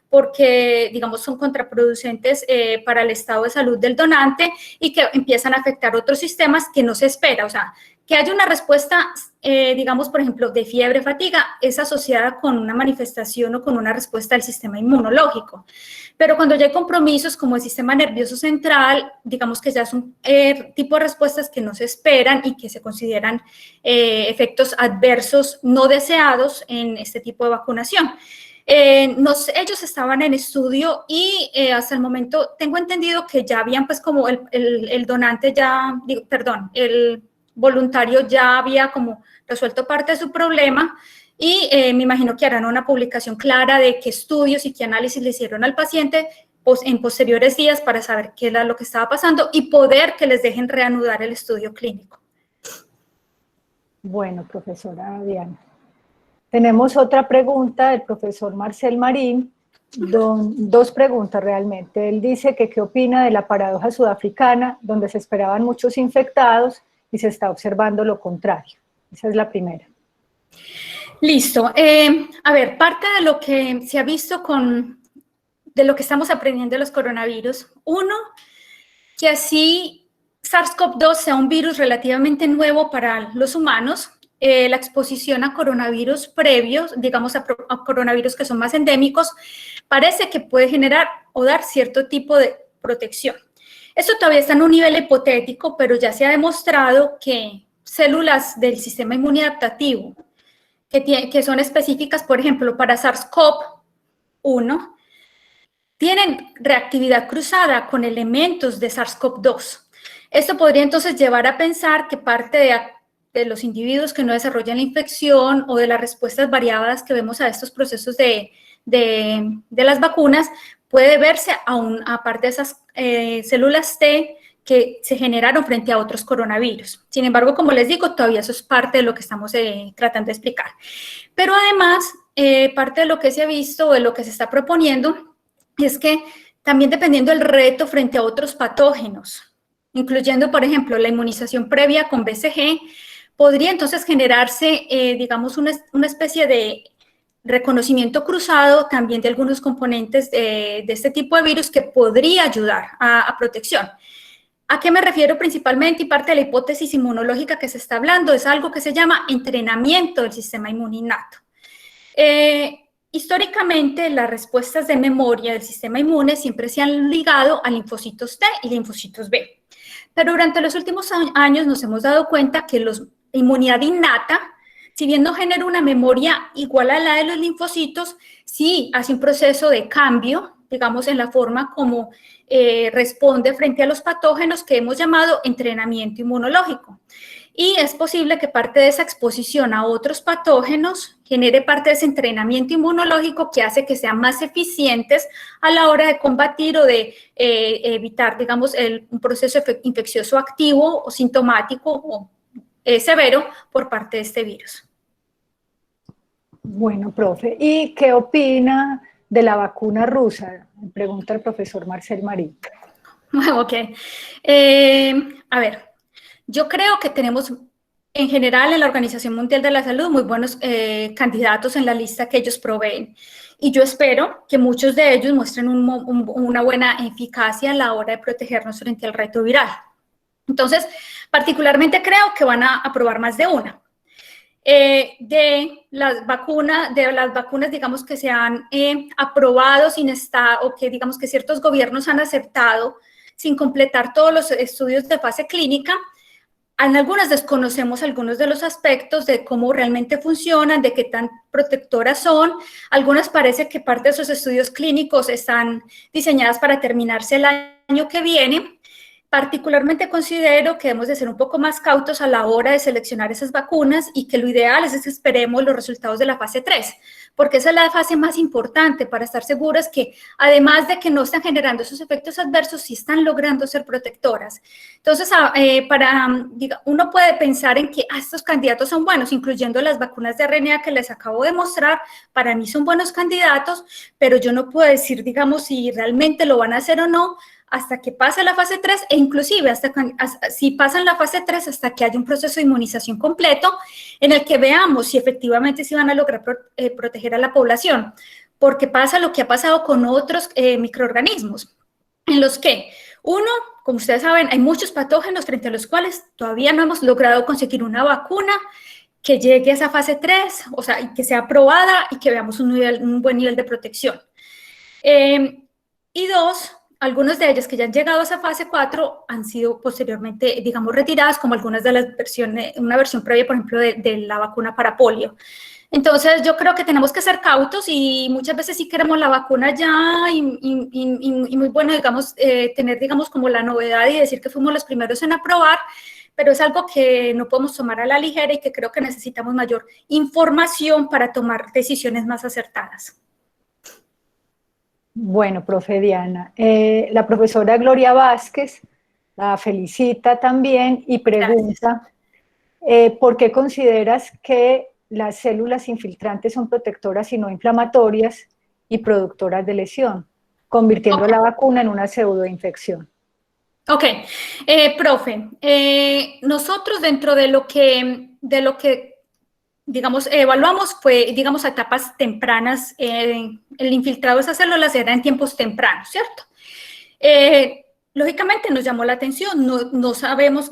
[SPEAKER 2] porque, digamos, son contraproducentes para el estado de salud del donante y que empiezan a afectar otros sistemas que no se espera. O sea, que haya una respuesta, digamos, por ejemplo, de fiebre, fatiga, es asociada con una manifestación o con una respuesta del sistema inmunológico. Pero cuando ya hay compromisos como el sistema nervioso central, digamos que ya son tipo de respuestas que no se esperan y que se consideran efectos adversos no deseados en este tipo de vacunación. Ellos estaban en estudio y hasta el momento tengo entendido que ya habían pues como el donante ya, perdón, el voluntario ya había como resuelto parte de su problema y me imagino que harán una publicación clara de qué estudios y qué análisis le hicieron al paciente en posteriores días para saber qué era lo que estaba pasando y poder que les dejen reanudar el estudio clínico.
[SPEAKER 1] Bueno, profesora Diana. Tenemos otra pregunta del profesor Marcel Marín, dos preguntas realmente. Él dice que qué opina de la paradoja sudafricana, donde se esperaban muchos infectados y se está observando lo contrario. Esa es la primera.
[SPEAKER 2] Listo. A ver, parte de lo que se ha visto de lo que estamos aprendiendo de los coronavirus, uno, que así SARS-CoV-2 sea un virus relativamente nuevo para los humanos, la exposición a coronavirus previos, digamos a coronavirus que son más endémicos, parece que puede generar o dar cierto tipo de protección. Esto todavía está en un nivel hipotético, pero ya se ha demostrado que células del sistema inmunadaptativo que son específicas, por ejemplo, para SARS-CoV-1, tienen reactividad cruzada con elementos de SARS-CoV-2. Esto podría entonces llevar a pensar que parte de los individuos que no desarrollan la infección o de las respuestas variadas que vemos a estos procesos de las vacunas puede verse aparte de esas células T que se generaron frente a otros coronavirus. Sin embargo, como les digo, todavía eso es parte de lo que estamos tratando de explicar. Pero además, parte de lo que se ha visto o de lo que se está proponiendo es que también dependiendo del reto frente a otros patógenos, incluyendo, por ejemplo, la inmunización previa con BCG, podría entonces generarse, digamos, una especie de reconocimiento cruzado también de algunos componentes de este tipo de virus que podría ayudar a protección. ¿A qué me refiero principalmente? Y parte de la hipótesis inmunológica que se está hablando es algo que se llama entrenamiento del sistema inmune innato. Históricamente, las respuestas de memoria del sistema inmune siempre se han ligado a linfocitos T y linfocitos B. Pero durante los últimos años nos hemos dado cuenta que la inmunidad innata, si bien no genera una memoria igual a la de los linfocitos, sí hace un proceso de cambio, digamos, en la forma como responde frente a los patógenos que hemos llamado entrenamiento inmunológico. Y es posible que parte de esa exposición a otros patógenos genere parte de ese entrenamiento inmunológico que hace que sean más eficientes a la hora de combatir o de evitar, digamos, un proceso infeccioso activo o sintomático o severo por parte de este virus.
[SPEAKER 1] Bueno, profe, ¿y qué opina de la vacuna rusa? Me pregunta el profesor Marcel Marín.
[SPEAKER 2] Ok. A ver, yo creo que tenemos en general en la Organización Mundial de la Salud muy buenos candidatos en la lista que ellos proveen. Y yo espero que muchos de ellos muestren una buena eficacia a la hora de protegernos frente al reto viral. Entonces, particularmente creo que van a aprobar más de una. De las vacunas, digamos, que se han aprobado o que, digamos, que ciertos gobiernos han aceptado sin completar todos los estudios de fase clínica, en algunas desconocemos algunos de los aspectos de cómo realmente funcionan, de qué tan protectoras son. Algunas parece que parte de esos estudios clínicos están diseñadas para terminarse el año que viene. Particularmente considero que debemos de ser un poco más cautos a la hora de seleccionar esas vacunas y que lo ideal es que esperemos los resultados de la fase 3, porque esa es la fase más importante para estar seguras que, además de que no están generando esos efectos adversos, sí están logrando ser protectoras. Entonces, uno puede pensar en que estos candidatos son buenos, incluyendo las vacunas de RNA que les acabo de mostrar, para mí son buenos candidatos, pero yo no puedo decir, digamos, si realmente lo van a hacer o no, hasta que pase la fase 3 e inclusive si pasan la fase 3 hasta que haya un proceso de inmunización completo en el que veamos si efectivamente se van a lograr proteger a la población, porque pasa lo que ha pasado con otros microorganismos, en los que, uno, como ustedes saben, hay muchos patógenos frente a los cuales todavía no hemos logrado conseguir una vacuna que llegue a esa fase 3, o sea, y que sea aprobada y que veamos un buen nivel de protección. Y dos, algunas de ellas que ya han llegado a esa fase 4 han sido posteriormente, digamos, retiradas, como algunas de las versiones, una versión previa, por ejemplo, de la vacuna para polio. Entonces, yo creo que tenemos que ser cautos y muchas veces sí queremos la vacuna ya y muy bueno, digamos, tener, digamos, como la novedad y decir que fuimos los primeros en aprobar, pero es algo que no podemos tomar a la ligera y que creo que necesitamos mayor información para tomar decisiones más acertadas.
[SPEAKER 1] Bueno, profe Diana, la profesora Gloria Vázquez la felicita también y pregunta ¿por qué consideras que las células infiltrantes son protectoras y no inflamatorias y productoras de lesión, convirtiendo la vacuna en una pseudoinfección?
[SPEAKER 2] Ok, profe, nosotros dentro de lo que digamos, evaluamos fue, digamos, a etapas tempranas, el infiltrado de esas células era en tiempos tempranos, ¿cierto? Lógicamente nos llamó la atención, no sabemos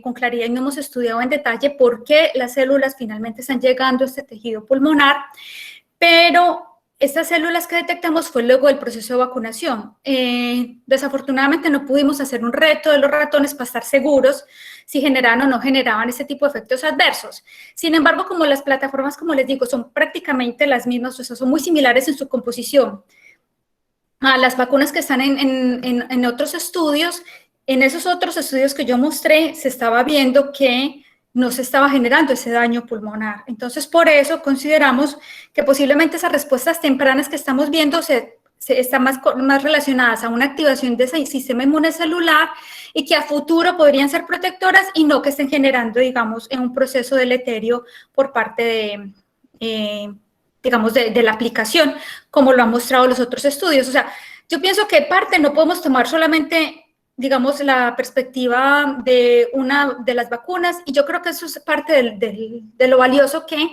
[SPEAKER 2] con claridad y no hemos estudiado en detalle por qué las células finalmente están llegando a este tejido pulmonar, pero estas células que detectamos fue luego del proceso de vacunación. Desafortunadamente no pudimos hacer un reto de los ratones para estar seguros si generaban o no generaban ese tipo de efectos adversos. Sin embargo, como las plataformas, como les digo, son prácticamente las mismas, o sea, son muy similares en su composición a las vacunas que están en otros estudios, en esos otros estudios que yo mostré, se estaba viendo que no se estaba generando ese daño pulmonar. Entonces, por eso consideramos que posiblemente esas respuestas tempranas que estamos viendo se están más relacionadas a una activación de ese sistema inmune celular y que a futuro podrían ser protectoras y no que estén generando, digamos, un proceso deleterio por parte de, digamos, de la aplicación, como lo han mostrado los otros estudios. O sea, yo pienso que parte no podemos tomar solamente, digamos, la perspectiva de una de las vacunas, y yo creo que eso es parte de lo valioso que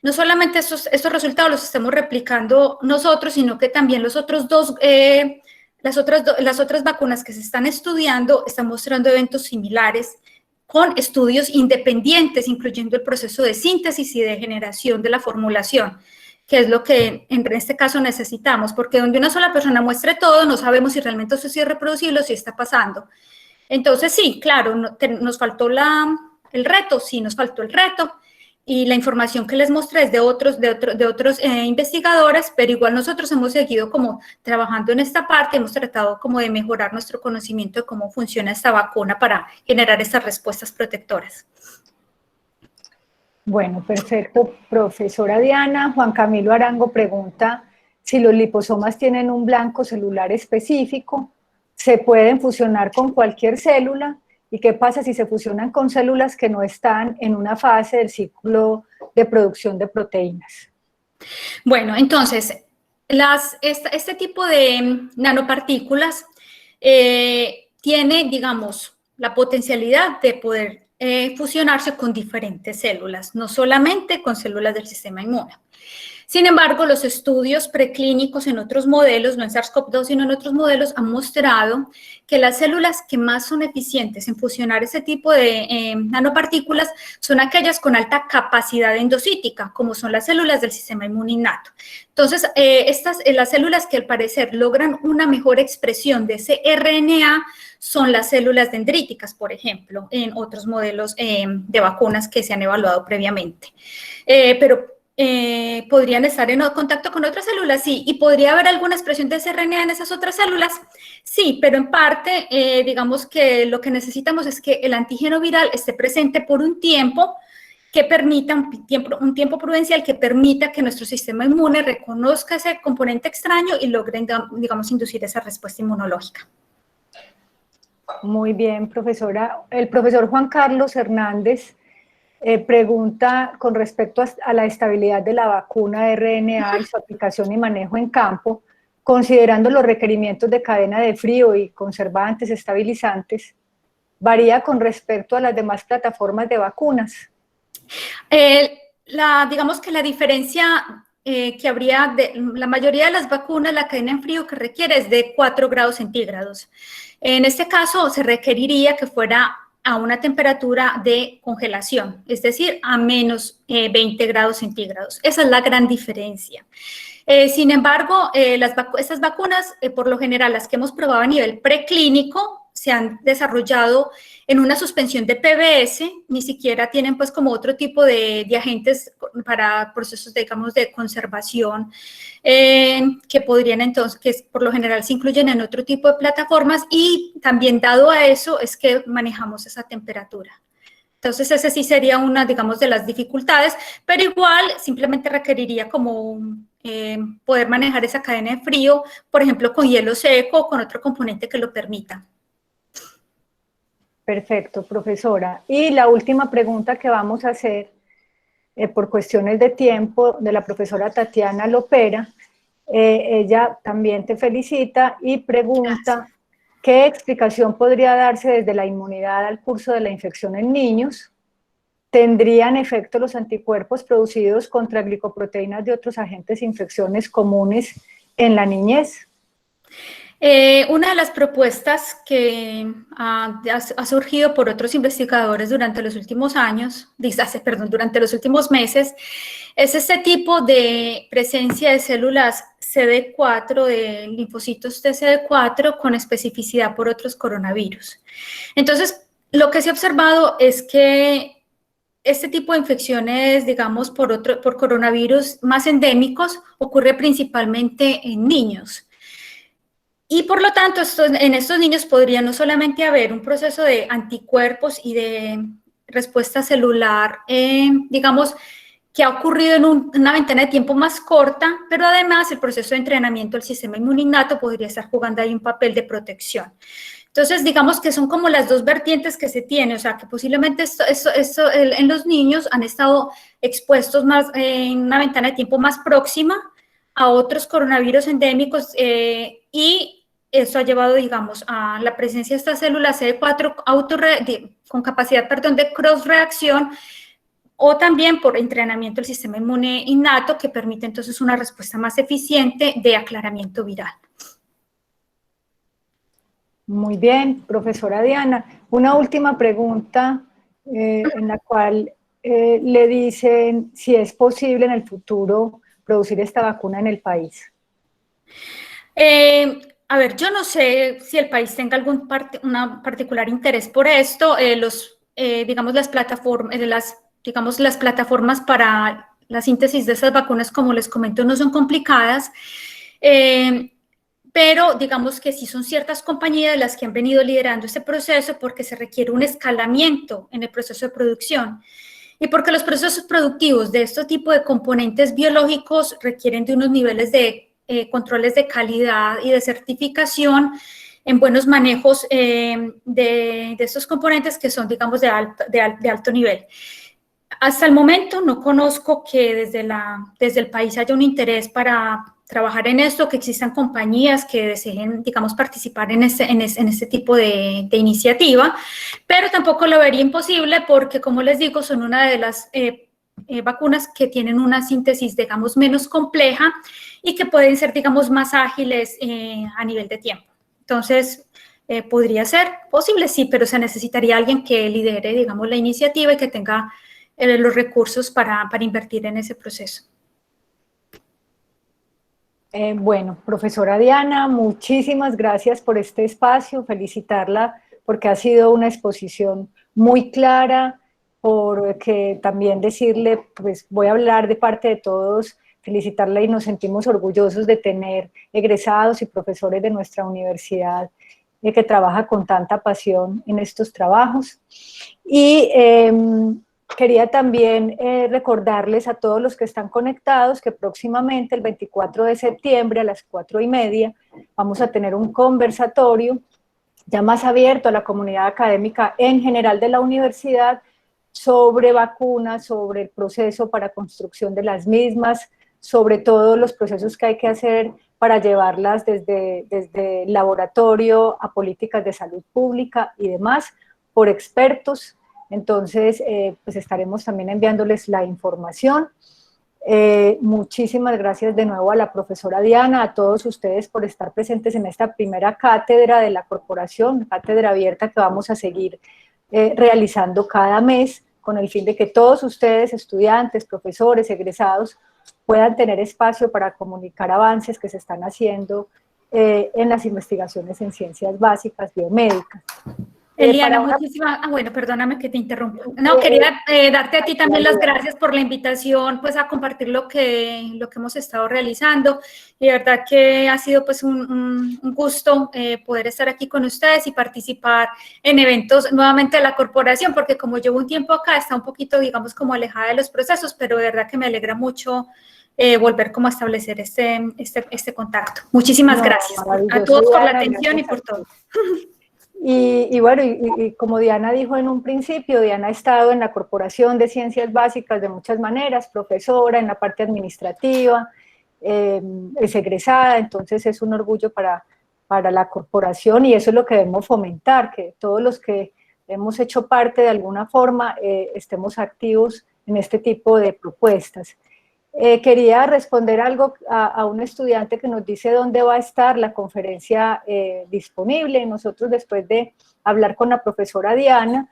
[SPEAKER 2] no solamente estos resultados los estamos replicando nosotros, sino que también los otros dos, las otras vacunas que se están estudiando están mostrando eventos similares con estudios independientes, incluyendo el proceso de síntesis y de generación de la formulación, que es lo que en este caso necesitamos, porque donde una sola persona muestre todo, no sabemos si realmente eso sí es reproducible o si está pasando. Entonces, sí, claro, nos faltó el reto, sí, nos faltó el reto, y la información que les mostré es de otros investigadores, pero igual nosotros hemos seguido como trabajando en esta parte, hemos tratado como de mejorar nuestro conocimiento de cómo funciona esta vacuna para generar estas respuestas protectoras.
[SPEAKER 1] Bueno, perfecto, profesora Diana. Juan Camilo Arango pregunta si los liposomas tienen un blanco celular específico, se pueden fusionar con cualquier célula, y qué pasa si se fusionan con células que no están en una fase del ciclo de producción de proteínas.
[SPEAKER 2] Bueno, entonces, este tipo de nanopartículas tiene, digamos, la potencialidad de poder fusionarse con diferentes células, no solamente con células del sistema inmune. Sin embargo, los estudios preclínicos en otros modelos, no en SARS-CoV-2, sino en otros modelos, han mostrado que las células que más son eficientes en fusionar ese tipo de nanopartículas son aquellas con alta capacidad endocítica, como son las células del sistema inmune innato. Entonces, las células que al parecer logran una mejor expresión de ese RNA son las células dendríticas, por ejemplo, en otros modelos de vacunas que se han evaluado previamente. ¿Podrían estar en contacto con otras células? Sí. ¿Y podría haber alguna expresión de ese RNA en esas otras células? Sí, pero en parte, digamos que lo que necesitamos es que el antígeno viral esté presente por un tiempo que permita, un tiempo prudencial que permita que nuestro sistema inmune reconozca ese componente extraño y logre, digamos, inducir esa respuesta inmunológica.
[SPEAKER 1] Muy bien, profesora. El profesor Juan Carlos Hernández pregunta con respecto a la estabilidad de la vacuna de RNA y su aplicación y manejo en campo, considerando los requerimientos de cadena de frío y conservantes estabilizantes, ¿varía con respecto a las demás plataformas de vacunas?
[SPEAKER 2] Digamos que la diferencia que habría la mayoría de las vacunas, la cadena en frío que requiere es de 4 grados centígrados. En este caso, se requeriría que fuera a una temperatura de congelación, es decir, a menos 20 grados centígrados. Esa es la gran diferencia. Sin embargo, estas vacunas, por lo general, las que hemos probado a nivel preclínico, se han desarrollado en una suspensión de PBS, ni siquiera tienen pues como otro tipo de agentes para procesos, digamos, de conservación, que podrían entonces, que por lo general se incluyen en otro tipo de plataformas, y también dado a eso es que manejamos esa temperatura. Entonces, esa sí sería una, digamos, de las dificultades, pero igual simplemente requeriría como poder manejar esa cadena de frío, por ejemplo, con hielo seco o con otro componente que lo permita.
[SPEAKER 1] Perfecto, profesora. Y la última pregunta que vamos a hacer, por cuestiones de tiempo, de la profesora Tatiana Lopera. Ella también te felicita y pregunta: gracias. ¿Qué explicación podría darse desde la inmunidad al curso de la infección en niños? ¿Tendrían efecto los anticuerpos producidos contra glicoproteínas de otros agentes infecciones comunes en la niñez?
[SPEAKER 2] Una de las propuestas que ha surgido por otros investigadores durante los últimos años, durante los últimos meses, es este tipo de presencia de células CD4, de linfocitos de CD4 con especificidad por otros coronavirus. Entonces, lo que se ha observado es que este tipo de infecciones, digamos, por coronavirus más endémicos, ocurre principalmente en niños. Y por lo tanto, en estos niños podría no solamente haber un proceso de anticuerpos y de respuesta celular, digamos, que ha ocurrido en una ventana de tiempo más corta, pero además el proceso de entrenamiento del sistema inmune innato podría estar jugando ahí un papel de protección. Entonces, digamos que son como las dos vertientes que se tiene, o sea, que posiblemente en los niños han estado expuestos más en una ventana de tiempo más próxima a otros coronavirus endémicos y eso ha llevado, digamos, a la presencia de estas células CD4 con capacidad, de cross-reacción, o también por entrenamiento del sistema inmune innato, que permite entonces una respuesta más eficiente de aclaramiento viral.
[SPEAKER 1] Muy bien, profesora Diana. Una última pregunta en la cual le dicen si es posible en el futuro producir esta vacuna en el país.
[SPEAKER 2] A ver, yo no sé si el país tenga algún particular interés por esto. Digamos, las plataformas para la síntesis de esas vacunas, como les comento, no son complicadas, pero digamos que sí son ciertas compañías las que han venido liderando este proceso porque se requiere un escalamiento en el proceso de producción y porque los procesos productivos de este tipo de componentes biológicos requieren de unos niveles de controles de calidad y de certificación en buenos manejos de estos componentes que son, digamos, de alto nivel. Hasta el momento no conozco que desde el país haya un interés para trabajar en esto, que existan compañías que deseen, digamos, participar en este tipo de iniciativa, pero tampoco lo vería imposible porque, como les digo, son una de las vacunas que tienen una síntesis, digamos, menos compleja y que pueden ser, digamos, más ágiles a nivel de tiempo. Entonces, podría ser posible, sí, pero se necesitaría alguien que lidere, digamos, la iniciativa y que tenga los recursos para invertir en ese proceso.
[SPEAKER 1] Bueno, profesora Diana, muchísimas gracias por este espacio, felicitarla porque ha sido una exposición muy clara, porque también decirle, pues voy a hablar de parte de todos, felicitarla y nos sentimos orgullosos de tener egresados y profesores de nuestra universidad que trabaja con tanta pasión en estos trabajos. Y quería también recordarles a todos los que están conectados que próximamente, el 24 de septiembre a las 4:30, vamos a tener un conversatorio ya más abierto a la comunidad académica en general de la universidad sobre vacunas, sobre el proceso para construcción de las mismas, sobre todos los procesos que hay que hacer para llevarlas desde el laboratorio a políticas de salud pública y demás, por expertos. Entonces, pues estaremos también enviándoles la información. Muchísimas gracias de nuevo a la profesora Diana, a todos ustedes por estar presentes en esta primera cátedra de la corporación, cátedra abierta que vamos a seguir realizando cada mes con el fin de que todos ustedes, estudiantes, profesores, egresados, puedan tener espacio para comunicar avances que se están haciendo en las investigaciones en ciencias básicas biomédicas.
[SPEAKER 2] Eliana, muchísimas, bueno, perdóname que te interrumpa. No, quería darte a ti también las gracias por la invitación, pues a compartir lo que hemos estado realizando, y de verdad que ha sido pues un gusto poder estar aquí con ustedes y participar en eventos nuevamente de la corporación, porque como llevo un tiempo acá, está un poquito, digamos, como alejada de los procesos, pero de verdad que me alegra mucho volver como a establecer este contacto. Muchísimas gracias a todos por la atención y por todo.
[SPEAKER 1] Y bueno, y como Diana dijo en un principio, Diana ha estado en la Corporación de Ciencias Básicas de muchas maneras, profesora en la parte administrativa, es egresada, entonces es un orgullo para la corporación y eso es lo que debemos fomentar, que todos los que hemos hecho parte de alguna forma estemos activos en este tipo de propuestas. Quería responder algo a un estudiante que nos dice dónde va a estar la conferencia disponible. Nosotros, después de hablar con la profesora Diana,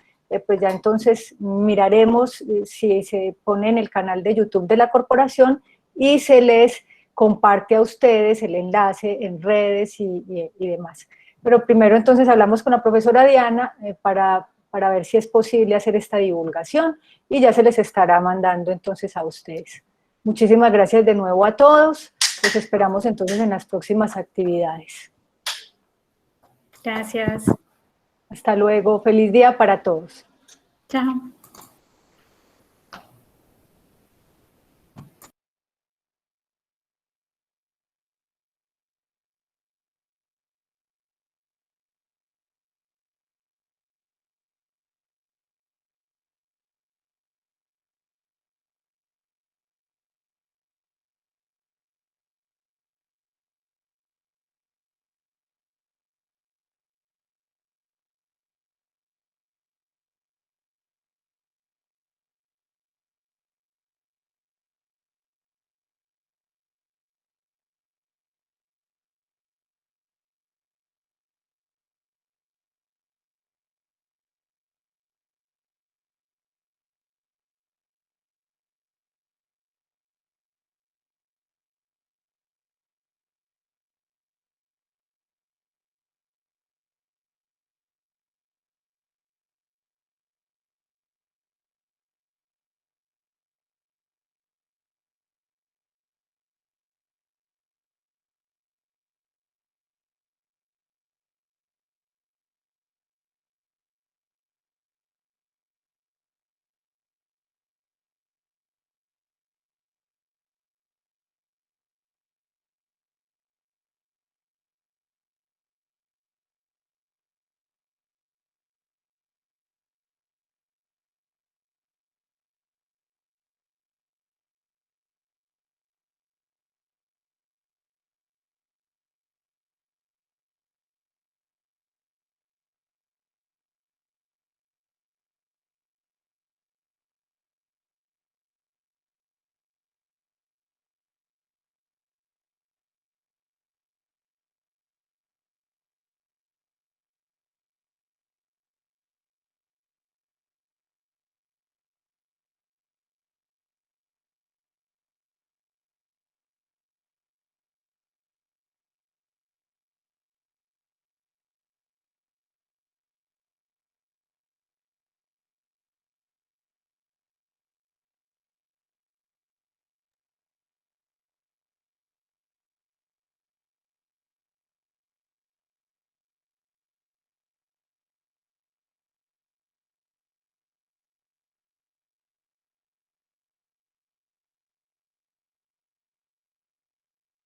[SPEAKER 1] pues ya entonces miraremos si se pone en el canal de YouTube de la corporación y se les comparte a ustedes el enlace en redes y demás. Pero primero entonces hablamos con la profesora Diana para ver si es posible hacer esta divulgación y ya se les estará mandando entonces a ustedes. Muchísimas gracias de nuevo a todos. Los esperamos entonces en las próximas actividades.
[SPEAKER 2] Gracias.
[SPEAKER 1] Hasta luego. Feliz día para todos.
[SPEAKER 2] Chao.